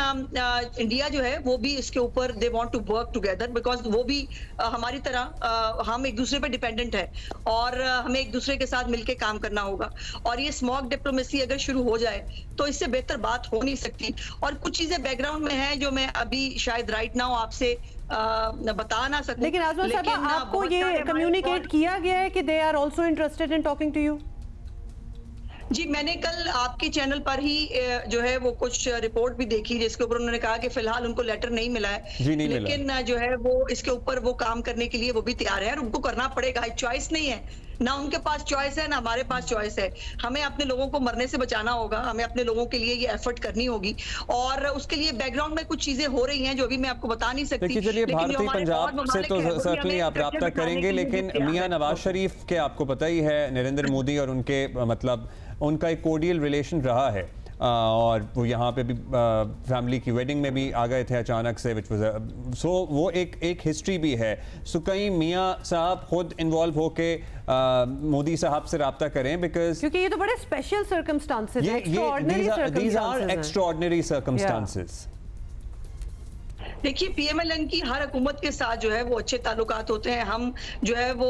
इंडिया जो है वो भी इसके ऊपर they want to work together, because वो भी हमारी तरह हम एक दूसरे पे डिपेंडेंट है और हमें एक दूसरे के साथ मिलकर काम करना होगा। और ये स्मॉग डिप्लोमेसी अगर शुरू हो जाए तो इससे बेहतर बात हो नहीं सकती। और कुछ चीजें बैकग्राउंड में हैं जो मैं अभी शायद राइट नाउ आपसे बता ना सकूं। लेकिन आजमा साहब, आपको ये कम्युनिकेट किया गया है कि they are also interested in talking to you? जी, मैंने कल आपके चैनल पर ही जो है वो कुछ रिपोर्ट भी देखी जिसके ऊपर उन्होंने कहा कि फिलहाल उनको लेटर नहीं मिला है, लेकिन जो है वो इसके ऊपर वो काम करने के लिए वो भी तैयार है और उनको करना पड़ेगा, चॉइस नहीं है ना, उनके पास चॉइस है ना हमारे पास चॉइस है। हमें अपने लोगों को मरने से बचाना होगा, हमें अपने लोगों के लिए ये एफर्ट करनी होगी और उसके लिए बैकग्राउंड में कुछ चीजें हो रही हैं जो अभी मैं आपको बता नहीं सकती। चलिए, भारतीय पंजाब से तो सर्टनली आप रब्ता करेंगे, लेकिन मियां नवाज शरीफ के आपको पता ही है, नरेंद्र मोदी और उनके मतलब उनका एक कोर्डियल रिलेशन रहा है और वो यहाँ पे भी फैमिली की वेडिंग में भी आ गए थे अचानक से, विच वाज सो वो एक हिस्ट्री भी है। सो कहीं मियाँ साहब खुद इन्वॉल्व होके मोदी साहब से रब्ता करें, बिकॉज क्योंकि ये तो बड़े स्पेशल सर्कमस्टांसेस हैं, एक्स्ट्राऑर्डिनरी सर्कमस्टांसेस। देखिए, पीएमएलएन की हर हुकूमत के साथ जो है वो अच्छे ताल्लुकात होते हैं। हम जो है वो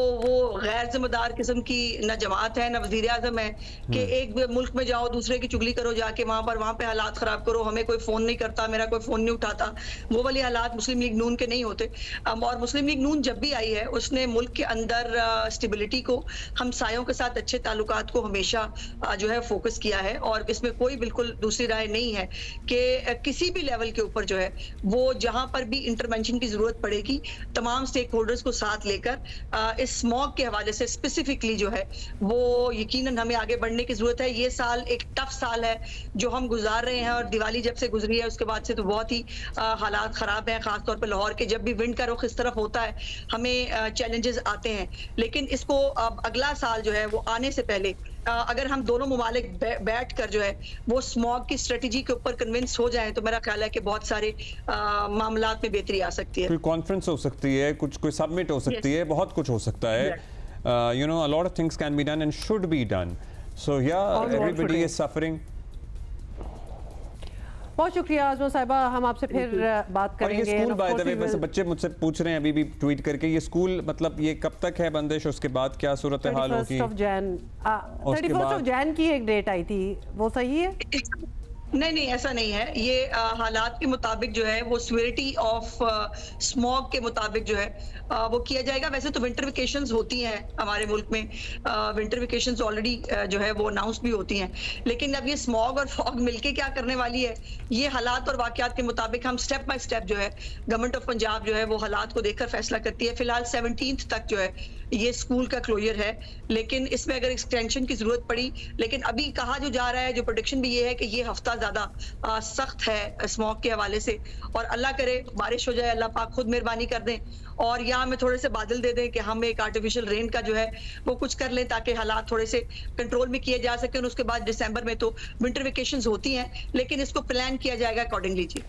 गैर जिम्मेदार किस्म की न जमात है न वजीर आजम है कि एक मुल्क में जाओ दूसरे की चुगली करो जाके वहाँ पे हालात खराब करो, हमें कोई फोन नहीं करता, मेरा कोई फोन नहीं उठाता, वो वाले हालात मुस्लिम लीग नून के नहीं होते। और मुस्लिम लीग नून जब भी आई है उसने मुल्क के अंदर स्टेबिलिटी को, हमसायों के साथ अच्छे ताल्लुकात को हमेशा जो है फोकस किया है और इसमें कोई बिल्कुल दूसरी राय नहीं है कि किसी भी लेवल के ऊपर जो है वो जहाँ पर भी इंटरवेंशन की जरूरत पड़ेगी तमाम स्टेक होल्डर्स को साथ लेकर इस स्मॉग के हवाले से स्पेसिफिकली जो है वो यकीनन हमें आगे बढ़ने की जरूरत है। ये साल एक टफ साल है जो हम गुजार रहे हैं और दिवाली जब से गुजरी है उसके बाद से तो बहुत ही हालात खराब हैं, खासतौर पर लाहौर के। जब भी विंड का रुख इस तरफ होता है हमें चैलेंजेस आते हैं, लेकिन इसको अब अगला साल जो है वो आने से पहले अगर हम दोनों मुमालिक बैठ कर जो है वो स्मॉग की स्ट्रेटेजी के ऊपर कन्विंस हो जाए तो मेरा ख्याल है कि बहुत सारे मामलात में बेहतरी आ सकती है। कोई कॉन्फ्रेंस हो सकती है, कोई सबमिट हो सकती है, बहुत कुछ हो सकता है। You know, a lot of things can be done and should be done. So yeah everybody is suffering. बहुत शुक्रिया आजमा साहिबा, हम आपसे फिर बात करेंगे। ये स्कूल बाय द वे, बस बच्चे मुझसे पूछ रहे हैं अभी भी ट्वीट करके, ये स्कूल मतलब ये कब तक है बंदिश, उसके बाद क्या सूरत हाल होगी? 31 जैन की एक डेट आई थी, वो सही है? नहीं, ऐसा नहीं है। ये हालात के मुताबिक जो है वो सिवियरिटी ऑफ स्मॉग के मुताबिक जो है वो किया जाएगा। वैसे तो विंटर वेकेशंस होती हैं हमारे मुल्क में, विंटर वेकेशंस ऑलरेडी जो है वो अनाउंस भी होती हैं, लेकिन अब ये स्मॉग और फॉग मिलके क्या करने वाली है, ये हालात और वाकयात के मुताबिक हम स्टेप बाय स्टेप जो है गवर्नमेंट ऑफ पंजाब जो है वो हालात को देखकर फैसला करती है। फिलहाल 17th तक जो है ये स्कूल का क्लोजर है, लेकिन इसमें अगर एक्सटेंशन की जरूरत पड़ी, लेकिन अभी कहा जो जा रहा है, जो प्रोडिक्शन भी ये है कि ये हफ्ता ज्यादा सख्त है स्मॉग के हवाले से, और अल्लाह करे बारिश हो जाए, अल्लाह पाक खुद मेहरबानी कर दें और यहाँ में थोड़े से बादल दे दें कि हम एक आर्टिफिशियल रेन का जो है वो कुछ कर लें ताकि हालात थोड़े से कंट्रोल में किए जा सके। उसके बाद दिसंबर में तो विंटर वेकेशंस होती हैं, लेकिन इसको प्लान किया जाएगा अकॉर्डिंगली। जी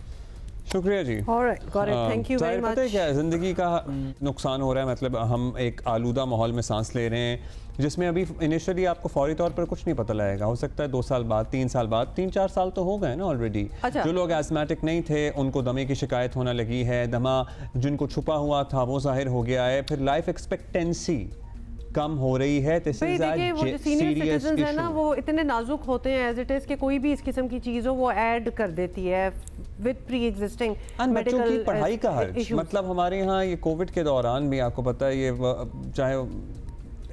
शुक्रिया जी। Thank you very much. पता है क्या ज़िंदगी का नुकसान हो रहा है, मतलब हम एक आलूदा माहौल में सांस ले रहे हैं जिसमें अभी इनिशियली आपको फौरी तौर पर कुछ नहीं पता लगेगा। हो सकता है 2 साल बाद, 3 साल बाद, 3-4 साल तो हो गए ना ऑलरेडी। अच्छा। जो लोग एस्मेटिक नहीं थे उनको दमे की शिकायत होने लगी है, दमा जिनको छुपा हुआ था वो जाहिर हो गया है, फिर लाइफ एक्सपेक्टेंसी कम हो रही है। देखिए वो जो सीनियर सिटीजन है ना वो इतने नाजुक होते हैं एज इट इज कि कोई भी इस किस्म की चीज़ हो वो ऐड कर देती है विद प्री एग्जिस्टिंग बच्चों की पढ़ाई का हर्ज। मतलब हमारे यहाँ ये कोविड के दौरान भी आपको पता है ये चाहे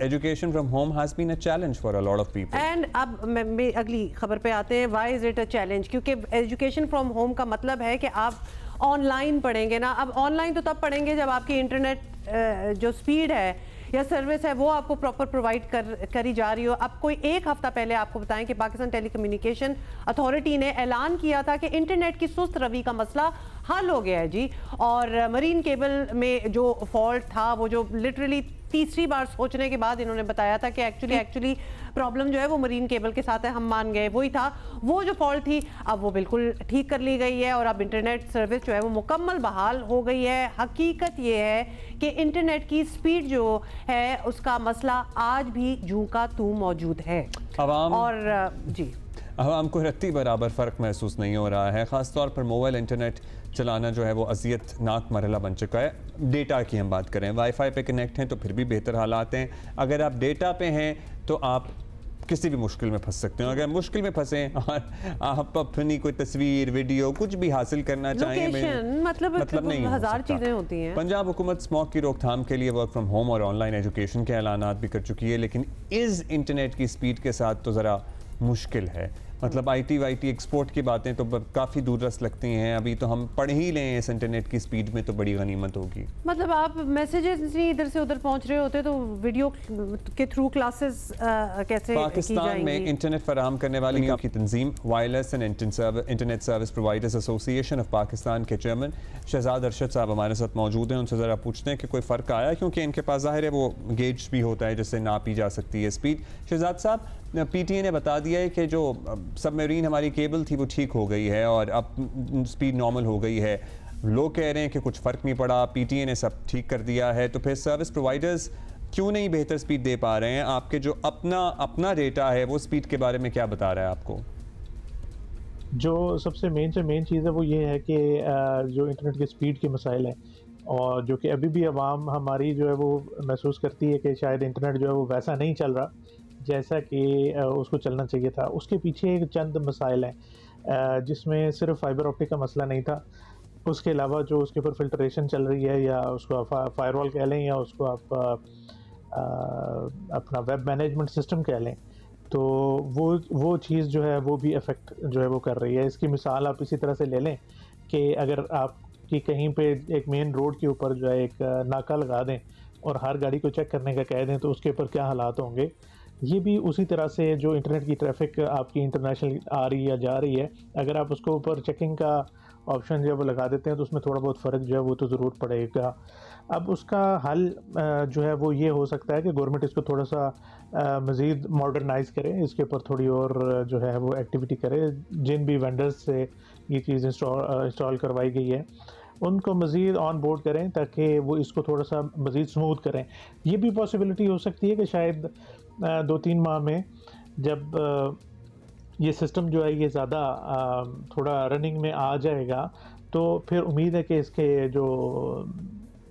education from home has been a challenge for a lot of people. And अब मैं अगली खबर पे आते हैं, why is it a challenge? क्योंकि एजुकेशन फ्रॉम होम का मतलब है कि आप ऑनलाइन पढ़ेंगे ना। अब ऑनलाइन तो तब पढ़ेंगे जब आपकी इंटरनेट जो स्पीड है या सर्विस है वो आपको प्रॉपर प्रोवाइड करी जा रही हो। अब कोई एक हफ्ता पहले आपको बताएं कि पाकिस्तान टेलीकम्युनिकेशन अथॉरिटी ने ऐलान किया था कि इंटरनेट की सुस्त रवि का मसला हल हो गया है जी। और मरीन केबल में जो फॉल्ट था वो जो लिटरली तीसरी बार सोचने के बाद इन्होंने बताया था कि एक्चुअली प्रॉब्लम जो है वो मरीन केबल के साथ है, हम मान गए वही था, वो जो फॉल्ट थी अब वो बिल्कुल ठीक कर ली गई है और अब इंटरनेट सर्विस जो है वो मुकम्मल बहाल हो गई है। हकीकत ये है कि इंटरनेट की स्पीड जो है उसका मसला आज भी जूं का तू मौजूद है। और जी आवाम को रत्ती बराबर फ़र्क महसूस नहीं हो रहा है। ख़ास तौर पर मोबाइल इंटरनेट चलाना जो है वो अज़ियतनाक मरहला बन चुका है। डेटा की हम बात करें, वाईफाई पे कनेक्ट हैं तो फिर भी बेहतर हालात हैं। अगर आप डेटा पे हैं तो आप किसी भी मुश्किल में फंस सकते हो। अगर मुश्किल में फंसे और आप अपनी कोई तस्वीर वीडियो कुछ भी हासिल करना चाहें, मतलब नहीं, हजार चीज़ें होती हैं। पंजाब हुकूमत स्मॉग की रोकथाम के लिए वर्क फ्रॉम होम और ऑनलाइन एजुकेशन के ऐलानात भी कर चुकी है, लेकिन इस इंटरनेट की स्पीड के साथ तो ज़रा मुश्किल है। मतलब आईटी वाईटी एक्सपोर्ट की बातें तो काफ़ी दूरदर्श लगती हैं। अभी तो हम पढ़ ही लें इस इंटरनेट की स्पीड में तो बड़ी गनीमत होगी। मतलब आप मैसेजेस नहीं इधर से उधर पहुंच रहे होते तो वीडियो के थ्रू क्लासेस कैसे पाकिस्तान में इंटरनेट फराहम करने वाली की तंजीम wireless and internet service providers association of Pakistan के चेयरमैन शहजाद अरशद साहब हमारे साथ मौजूद हैं। उनसे ज़रा पूछते हैं कि कोई फ़र्क आया, क्योंकि इनके पास ज़ाहिर है वो गेज भी होता है जिससे नापी जा सकती है स्पीड। शहजाद साहब, पीटीए ने बता दिया है कि जो सबमरीन हमारी केबल थी वो ठीक हो गई है और अब स्पीड नॉर्मल हो गई है। लोग कह रहे हैं कि कुछ फ़र्क नहीं पड़ा, पीटीए ने सब ठीक कर दिया है, तो फिर सर्विस प्रोवाइडर्स क्यों नहीं बेहतर स्पीड दे पा रहे हैं? आपके जो अपना डेटा है वो स्पीड के बारे में क्या बता रहा है आपको? जो सबसे मेन चीज़ है वो ये है कि जो इंटरनेट की स्पीड के मसाइल हैं और जो कि अभी भी आवाम हमारी जो है वो महसूस करती है कि शायद इंटरनेट जो है वो वैसा नहीं चल रहा जैसा कि उसको चलना चाहिए था। उसके पीछे एक चंद मसाइल हैं जिसमें सिर्फ फाइबर ऑप्टिक का मसला नहीं था, उसके अलावा जो उसके ऊपर फिल्ट्रेशन चल रही है या उसको फायरवॉल कह लें या उसको आप अपना वेब मैनेजमेंट सिस्टम कह लें, तो वो चीज़ जो है वो भी इफ़ेक्ट जो है वो कर रही है। इसकी मिसाल आप इसी तरह से ले लें कि अगर आप कि कहीं पे एक मेन रोड के ऊपर जो है एक नाका लगा दें और हर गाड़ी को चेक करने का कह दें तो उसके ऊपर क्या हालात होंगे। ये भी उसी तरह से जो इंटरनेट की ट्रैफिक आपकी इंटरनेशनल आ रही है या जा रही है, अगर आप उसको ऊपर चेकिंग का ऑप्शन जो है वो लगा देते हैं तो उसमें थोड़ा बहुत फ़र्क जो है वो तो ज़रूर पड़ेगा। अब उसका हल जो है वो ये हो सकता है कि गवर्नमेंट इसको थोड़ा सा मज़ीद मॉडर्नाइज़ करे, इसके ऊपर थोड़ी और जो है वो एक्टिविटी करे। जिन भी वेंडर्स से ये चीज़ इंस्टॉल करवाई गई है उनको मज़ीद ऑन बोर्ड करें ताकि वो इसको थोड़ा सा मज़ीद स्मूथ करें। ये भी पॉसिबिलिटी हो सकती है कि शायद 2-3 माह में जब ये सिस्टम जो है ये ज़्यादा थोड़ा रनिंग में आ जाएगा तो फिर उम्मीद है कि इसके जो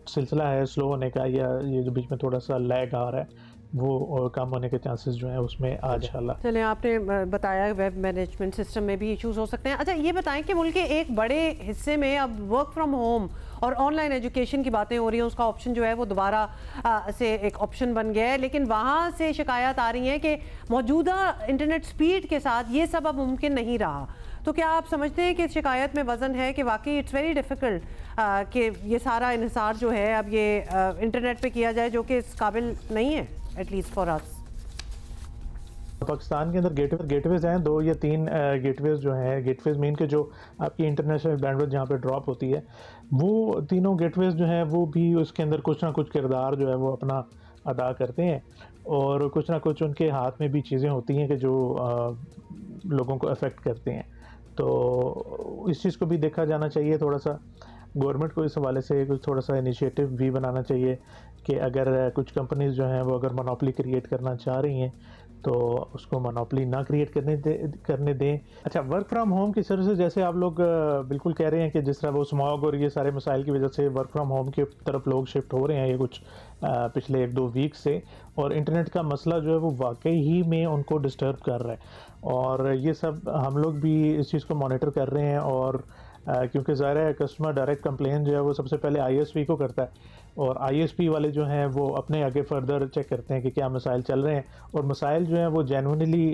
सिलसिला है स्लो होने का या ये जो बीच में थोड़ा सा लैग आ रहा है वो कम होने के चांसेस जो हैं उसमें आज इंशाल्लाह। चलें, आपने बताया वेब मैनेजमेंट सिस्टम में भी इश्यूज हो सकते हैं। अच्छा ये बताएं कि मुल्क के एक बड़े हिस्से में अब वर्क फ्रॉम होम और ऑनलाइन एजुकेशन की बातें हो रही हैं, उसका ऑप्शन जो है वो दोबारा से एक ऑप्शन बन गया है, लेकिन वहाँ से शिकायत आ रही है कि मौजूदा इंटरनेट स्पीड के साथ ये सब अब मुमकिन नहीं रहा। तो क्या आप समझते हैं कि इस शिकायत में वज़न है कि वाकई इट्स वेरी डिफ़िकल्ट कि ये सारा इन्हिसार जो है अब ये इंटरनेट पे किया जाए जो कि इस काबिल नहीं है एटलीस्ट फॉर अस? पाकिस्तान के अंदर गेटवेज हैं 2 या 3 गेटवेज जो हैं, गेटवेज मीन के जो आपकी इंटरनेशनल बैंडविड्थ जहाँ पे ड्रॉप होती है वो तीनों गेटवेज जो हैं वो भी उसके अंदर कुछ ना कुछ किरदार जो है वो अपना अदा करते हैं और कुछ ना कुछ उनके हाथ में भी चीज़ें होती हैं कि जो लोगों को अफेक्ट करते हैं। तो इस चीज़ को भी देखा जाना चाहिए। थोड़ा सा गवर्नमेंट को इस हवाले से कुछ थोड़ा सा इनिशिएटिव भी बनाना चाहिए कि अगर कुछ कंपनीज जो हैं वो अगर मोनोपोली क्रिएट करना चाह रही हैं तो उसको मोनोपोली ना क्रिएट करने दें। अच्छा, वर्क फ्रॉम होम की सर्विस, जैसे आप लोग बिल्कुल कह रहे हैं कि जिस तरह वो स्मॉग और ये सारे मसाइल की वजह से वर्क फ्रॉम होम की तरफ लोग शिफ्ट हो रहे हैं ये कुछ पिछले 1-2 वीक से, और इंटरनेट का मसला जो है वो वाकई ही में उनको डिस्टर्ब कर रहा है, और ये सब हम लोग भी इस चीज़ को मॉनिटर कर रहे हैं। और क्योंकि ज़ाहिर है कस्टमर डायरेक्ट कंप्लेन जो है वो सबसे पहले ISP को करता है, और ISP वाले जो हैं वो अपने आगे फर्दर चेक करते हैं कि क्या मसाइल चल रहे हैं, और मसाइल जो हैं वो जेन्युइनली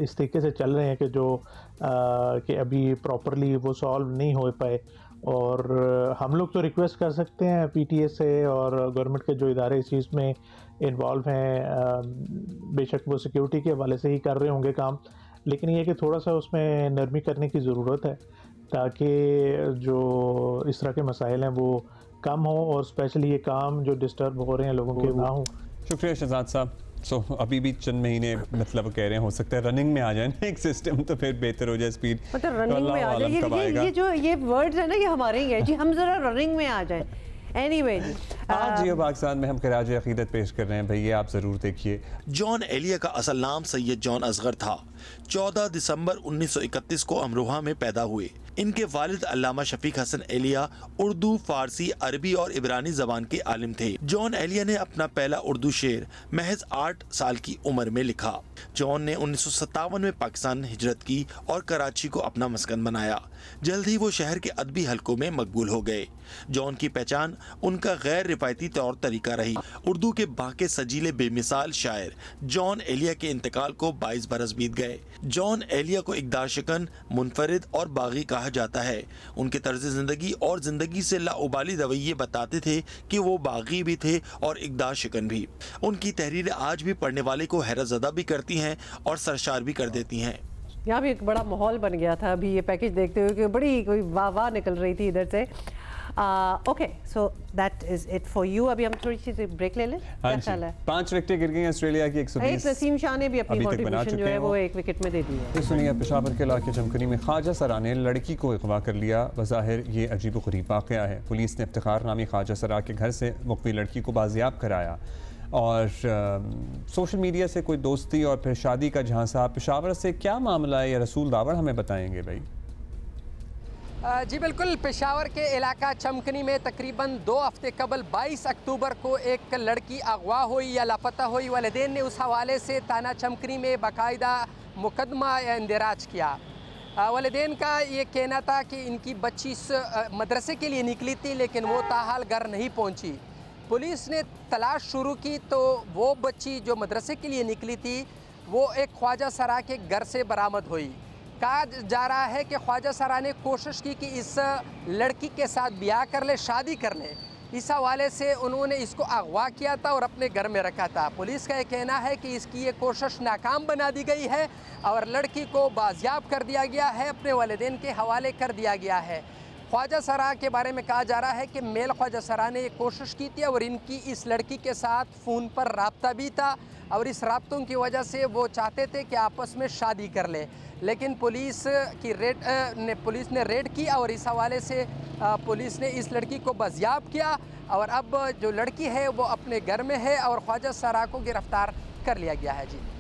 इस तरीके से चल रहे हैं कि जो कि अभी प्रॉपरली वो सॉल्व नहीं हो पाए। और हम लोग तो रिक्वेस्ट कर सकते हैं PTA से, और गवर्नमेंट के जो इदारे इस चीज़ में इन्वॉल्व हैं बेशक वो सिक्योरिटी के हवाले से ही कर रहे होंगे काम, लेकिन ये कि थोड़ा सा उसमें नरमी करने की ज़रूरत है ताकि जो इस तरह के मसाइल हैं वो कम हो, और स्पेशली ये काम जो डिस्टर्ब हो रहे हैं लोगों के ना हो। शुक्रिया शहजाद साहब। अभी भी चंद महीने मतलब कह रहे हैं, हो सकता है रनिंग में आ जाए ना एक सिस्टम, तो फिर बेहतर हो जाए स्पीड, मतलब रनिंग में आ जाए। ये वर्ड्स है ना ये हमारे ही है जी, हम जरा रनिंग में आ जाए। Anyway, आज जियो पाकिस्तान में हम खराज अकीदत पेश कर रहे हैं, भैया आप जरूर देखिए। जॉन एलिया का असल नाम सैयद जॉन असगर था। 14 दिसंबर 1931 को अमरोहा में पैदा हुए। इनके वालिद अल्लामा शफीक हसन एलिया उर्दू, फारसी, अरबी और इब्रानी जबान के आलिम थे। जॉन एलिया ने अपना पहला उर्दू शेर महज 8 साल की उम्र में लिखा। जॉन ने 1957 में पाकिस्तान हिजरत की और कराची को अपना मस्कन बनाया। जल्द ही वो शहर के अदबी हलकों में मकबूल हो गए। जॉन की पहचान उनका गैर रिवायती तौर तरीका रही। उर्दू के बाके सजीले बेमिसाल शायर जॉन एलिया के इंतकाल को 22 बरस बीत गए। जॉन एलिया को इक़दार शिकन, मुनफरिद और बागी कहा जाता है। उनके तर्ज जिंदगी और जिंदगी से लाउबाली रवैये बताते थे कि वो बागी भी थे और इक़दार शिकन भी। उनकी तहरीरें आज भी पढ़ने वाले को हैरतज़दा भी करती हैं और सरशार भी कर देती हैं। यहाँ भी एक बड़ा माहौल बन गया था अभी ये पैकेज देखते हुए कि बड़ी कोई वाह निकल रही थी इधर से। Okay, so that is it for you. अभी हम थोड़ी सी ब्रेक ले लें। क्या ख्याल है? 5 विकेटें गिर गई ऑस्ट्रेलिया की। 120 नसीम शाह ने भी अपनी कंट्रीब्यूशन जो है वो 1 विकेट में दे दी है। सुनिए, पेशावर के इलाके चमकनी में ख्वाजा सरा ने लड़की को अगवा कर लिया। बज़ाहिर ये अजीब व गरीब वाक़या है। पुलिस ने इफ्तिखार नामी ख्वाजा सरा के घर से मुख्तलिफ लड़की को बाजियाब कराया और सोशल मीडिया से कोई दोस्ती और फिर शादी का झांसा। पेशावर से क्या मामला है, या रसूल दावड़ हमें बताएंगे भाई। जी बिल्कुल, पेशावर के इलाका चमकनी में तकरीबन 2 हफ्ते कबल 22 अक्टूबर को एक लड़की अगवा हुई या लापता हुई। वालिदैन ने उस हवाले से थाना चमकनी में बाकायदा मुकदमा या इंदिराज किया। वालिदैन का ये कहना था कि इनकी बच्ची मदरसे के लिए निकली थी लेकिन वो ताहाल घर नहीं पहुंची। पुलिस ने तलाश शुरू की तो वो बच्ची जो मदरसे के लिए निकली थी वो एक ख्वाजा सरा के घर से बरामद हुई। कहा जा रहा है कि ख्वाजा सरा ने कोशिश की कि इस लड़की के साथ ब्याह कर ले, शादी कर ले। इस हवाले से उन्होंने इसको अगवा किया था और अपने घर में रखा था। पुलिस का ये कहना है कि इसकी ये कोशिश नाकाम बना दी गई है और लड़की को बाजियाब कर दिया गया है, अपने वालिदैन के हवाले कर दिया गया है। ख्वाजा सरा के बारे में कहा जा रहा है कि मेल ख्वाजा सरा ने ये कोशिश की थी और इनकी इस लड़की के साथ फ़ोन पर रब्ता भी था और इस रब्तों की वजह से वो चाहते थे कि आपस में शादी कर ले, लेकिन पुलिस ने रेड की और इस हवाले से पुलिस ने इस लड़की को बाजियाब किया और अब जो लड़की है वो अपने घर में है और ख्वाजा सरा को गिरफ्तार कर लिया गया है। जी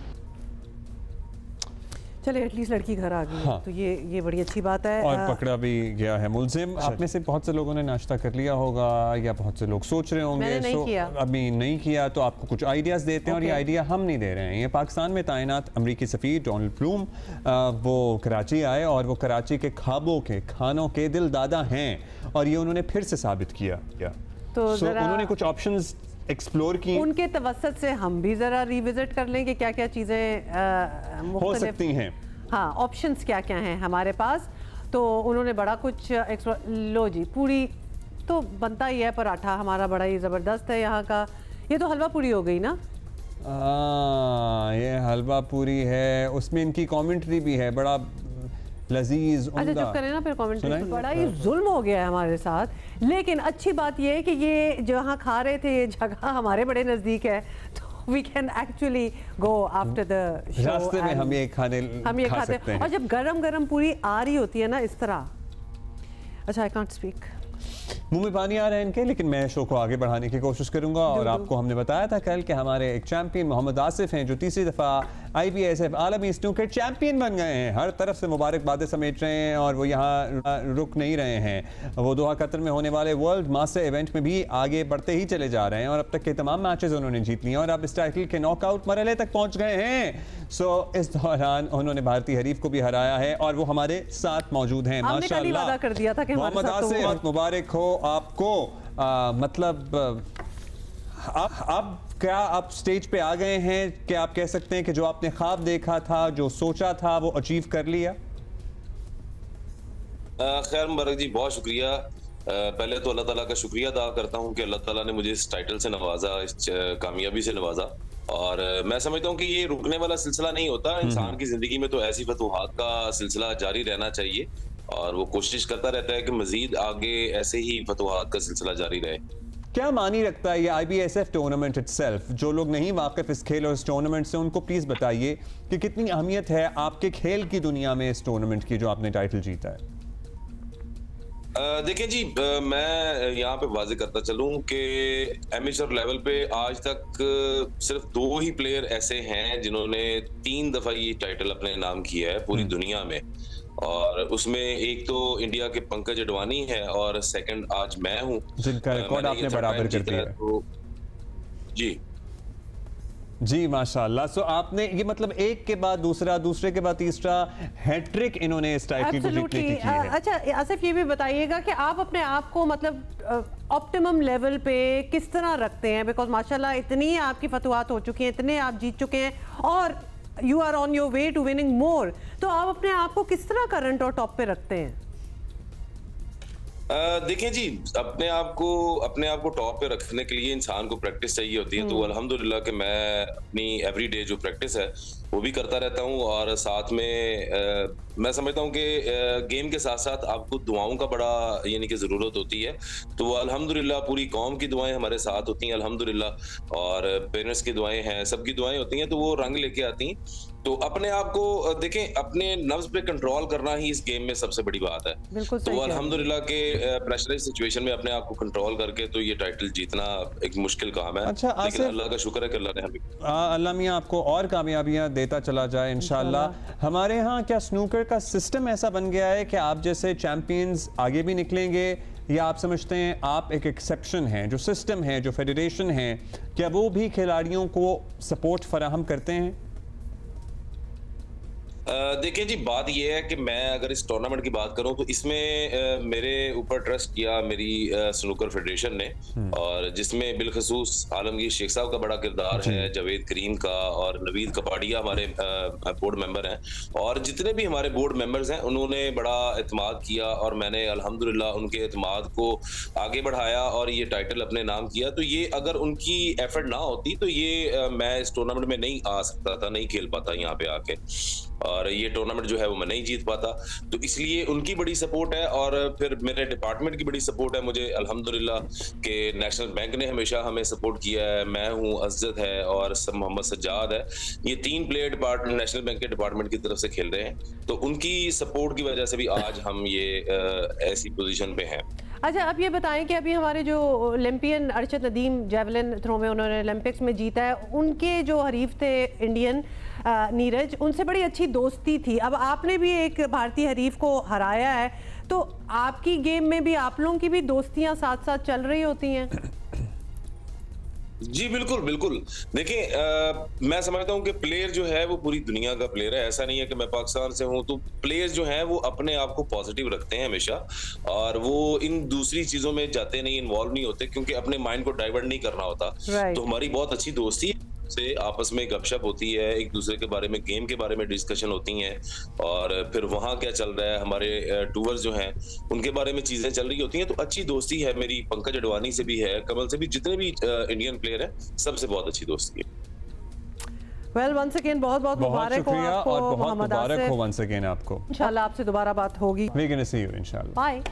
चले, एटलीस्ट लड़की घर आ गई। हाँ। तो ये बड़ी अच्छी बात है। और पकड़ा भी गया है मुलजिम। आप में से बहुत से लोगों ने नाश्ता कर लिया होगा या बहुत से लोग सोच रहे होंगे। मैंने नहीं किया। अभी नहीं किया तो आपको कुछ आइडियाज़ देते हैं और ये आइडिया हम नहीं दे रहे हैं। ये पाकिस्तान में तैनात अमरीकी सफ़ीर डोनाल्ड ब्लूम वो कराची आए और वो कराची के ख्वाबों के, खानों के दिल दादा हैं और ये उन्होंने फिर से साबित किया। तो उन्होंने कुछ ऑप्शंस एक्सप्लोर की। उनके तवस्सुत से हम भी जरा रिविजिट कर लें कि क्या क्या चीज़ें हो सकती हैं। हाँ, ऑप्शंस क्या क्या हैं हमारे पास। तो उन्होंने बड़ा कुछ लो जी, पूरी तो बनता ही है, पराठा हमारा बड़ा ही ज़बरदस्त है यहाँ का। ये तो हलवा पूरी हो गई ना। ये हलवा पूरी है, उसमें इनकी कमेंट्री भी है, बड़ा लजीज। अच्छा चुप करें ना फिर कमेंट्री। बड़ा ही जुल्म हो गया है हमारे साथ। लेकिन अच्छी बात यह है कि ये जहाँ खा रहे थे ये जगह हमारे बड़े नज़दीक है, we can actually go after the show. रास्ते में हम ये खा सकते हैं। और जब गरम पूरी आ रही होती है ना इस तरह, अच्छा, I can't speak. मुंह में पानी आ रहा है इनके, लेकिन मैं शो को आगे बढ़ाने की कोशिश करूंगा। और आपको हमने बताया था कल कि हमारे एक चैंपियन मोहम्मद आसिफ हैं जो तीसरी दफ़ा IBSF आलमी स्नूकर चैंपियन बन गए हैं। हर तरफ से मुबारकबादें समेट रहे हैं और वो यहाँ रुक नहीं रहे हैं। वो दोहा कतर में होने वाले वर्ल्ड मास्टर इवेंट में भी आगे बढ़ते ही चले जा रहे हैं और अब तक के तमाम मैचेस उन्होंने जीत लिए और अब इस टाइटल के नॉकआउट मरहले तक पहुँच गए हैं। सो इस दौरान उन्होंने भारतीय हरीफ को भी हराया है और वो हमारे साथ मौजूद हैं। माशाअल्लाह, कर दिया था कि मोहम्मद आसिफ मुबारक हो आपको। मतलब अब क्या आप स्टेज पे आ गए हैं कि आप कह सकते हैं कि जो आपने ख्वाब देखा था, जो सोचा था, वो अचीव कर लिया? खैर मुबारक जी, बहुत शुक्रिया। पहले तो अल्लाह ताला का शुक्रिया अदा करता हूं कि अल्लाह ताला ने मुझे इस टाइटल से नवाजा, इस कामयाबी से नवाजा। और मैं समझता हूं कि ये रुकने वाला सिलसिला नहीं होता। इंसान की जिंदगी में तो ऐसी फतूहात का सिलसिला जारी रहना चाहिए और वो कोशिश करता रहता है कि मजीद आगे ऐसे ही फतूहात का सिलसिला जारी रहे। क्या मानी रखता है ये IBSF टूर्नामेंट इटसेल्फ? जो लोग नहीं वाकिफ इस खेल और इस टूर्नामेंट से, उनको प्लीज बताइए कि कितनी अहमियत है आपके खेल की दुनिया में इस टूर्नामेंट की जो आपने टाइटल जीता है। देखें जी, मैं यहाँ पे वाज़ेह करता चलूँ कि एमेचर लेवल पे आज तक सिर्फ 2 ही प्लेयर ऐसे हैं जिन्होंने 3 दफा ये टाइटल अपने नाम किया है पूरी दुनिया में। और उसमें एक तो इंडिया के पंकज अडवाणी है और सेकंड आज मैं हूँ जिनका रिकॉर्ड आपने बराबर कर दिया है। तो जी माशाल्लाह। सो आपने ये मतलब एक के बाद दूसरा, दूसरे के बाद तीसरा हैट्रिक इन्होंने इस टाइटल को जीतने की है। अच्छा आसिफ, ये भी बताइएगा कि आप अपने आप को मतलब ऑप्टिमम लेवल पे किस तरह रखते हैं? बिकॉज माशाल्लाह इतनी आपकी फतवात हो चुकी हैं, इतने आप जीत चुके हैं और you are on your way to winning more, तो आप अपने आप को किस तरह करंट और टॉप पे रखते हैं? देखें जी, अपने आप को टॉप पे रखने के लिए इंसान को प्रैक्टिस चाहिए होती है। तो अल्हम्दुलिल्लाह कि मैं अपनी एवरीडे जो प्रैक्टिस है वो भी करता रहता हूँ और साथ में मैं समझता हूँ कि गेम के साथ साथ आपको दुआओं का बड़ा यानी कि ज़रूरत होती है। तो अल्हम्दुलिल्लाह पूरी कौम की दुआएं हमारे साथ होती हैं अल्हम्दुलिल्लाह, और पेरेंट्स की दुआएं हैं, सबकी दुआएं होती हैं, तो वो रंग लेके आती हैं। तो अपने आप को देखें, अपने नफ्स पे कंट्रोल करना ही इस गेम में सबसे बड़ी बात है। तो अल्हम्दुलिल्लाह के प्रेशराइज सिचुएशन में अपने आप को कंट्रोल करके तो ये टाइटल जीतना एक मुश्किल काम है। अच्छा, लेकिन अल्लाह का शुक्र है कि अल्लाह ने हमें अल्लाह मियां आपको और कामयाबियां देता चला जाए इंशाल्लाह। हमारे यहाँ क्या स्नूकर का सिस्टम ऐसा बन गया है कि आप जैसे चैंपियंस आगे भी निकलेंगे, या आप समझते हैं आप एक एक्सेप्शन हैं? जो सिस्टम है, जो फेडरेशन है, क्या वो भी खिलाड़ियों को सपोर्ट फराहम करते हैं? देखिए जी, बात यह है कि मैं अगर इस टूर्नामेंट की बात करूं तो इसमें मेरे ऊपर ट्रस्ट किया मेरी स्नूकर फेडरेशन ने, और जिसमें बिलखसूस आलमगीर शेख साहब का बड़ा किरदार है, जावेद करीम का और नवीद कपाड़िया हमारे बोर्ड मेंबर हैं, और जितने भी हमारे बोर्ड मेंबर्स हैं उन्होंने बड़ा एतमाद किया और मैंने अल्हम्दुलिल्लाह उनके एतमाद को आगे बढ़ाया और ये टाइटल अपने नाम किया। तो ये अगर उनकी एफर्ट ना होती तो ये मैं इस टूर्नामेंट में नहीं आ सकता था, नहीं खेल पाता यहाँ पे आके, और ये टूर्नामेंट जो है वो मैं नहीं जीत पाता। तो इसलिए उनकी बड़ी सपोर्ट है और फिर मेरे डिपार्टमेंट की बड़ी सपोर्ट है मुझे अल्हम्दुलिल्लाह कि नेशनल बैंक ने हमेशा हमें सपोर्ट किया है। मैं हूँ, अज़्ज़त है और मोहम्मद सज्जाद है, ये 3 प्लेयर नेशनल बैंक के डिपार्टमेंट की तरफ से खेल रहे हैं। तो उनकी सपोर्ट की वजह से भी आज हम ये ऐसी पोजीशन पे हैं। अच्छा, अब ये बताएं कि अभी हमारे जो Olympian Arshad Nadeem javelin throw में उन्होंने ओलंपिक्स में जीता है, उनके जो हरीफ थे इंडियन नीरज, उनसे बड़ी अच्छी दोस्ती थी। अब आपने भी एक भारतीय हरीफ को हराया है, तो आपकी गेम में भी आप लोगों की भी दोस्तियां साथ साथ चल रही होती हैं? जी बिल्कुल बिल्कुल। देखिए मैं समझता हूँ कि प्लेयर जो है वो पूरी दुनिया का प्लेयर है, ऐसा नहीं है कि मैं पाकिस्तान से हूँ। तो प्लेयर्स जो हैं वो अपने आप को पॉजिटिव रखते हैं हमेशा, और वो इन दूसरी चीजों में जाते नहीं, इन्वॉल्व नहीं होते, क्योंकि अपने माइंड को डाइवर्ट नहीं करना होता। तो हमारी बहुत अच्छी दोस्ती से आपस में गपशप होती है, एक दूसरे के बारे में, गेम के बारे में डिस्कशन होती हैं, और फिर वहाँ क्या चल रहा है, हमारे टूवर्स जो हैं उनके बारे में चीजें चल रही होती हैं। तो अच्छी दोस्ती है मेरी, पंकज अडवाणी से भी है, कमल से भी, जितने भी इंडियन प्लेयर हैं सबसे बहुत अच्छी दोस्ती है। वेल वंस अगेन बहुत मुबारक हो आपको, और बहुत मुबारक हो वंस अगेन आपको। इंशाल्लाह आपसे दोबारा बात होगी। वी कैन सी यू इंशाल्लाह। बाय।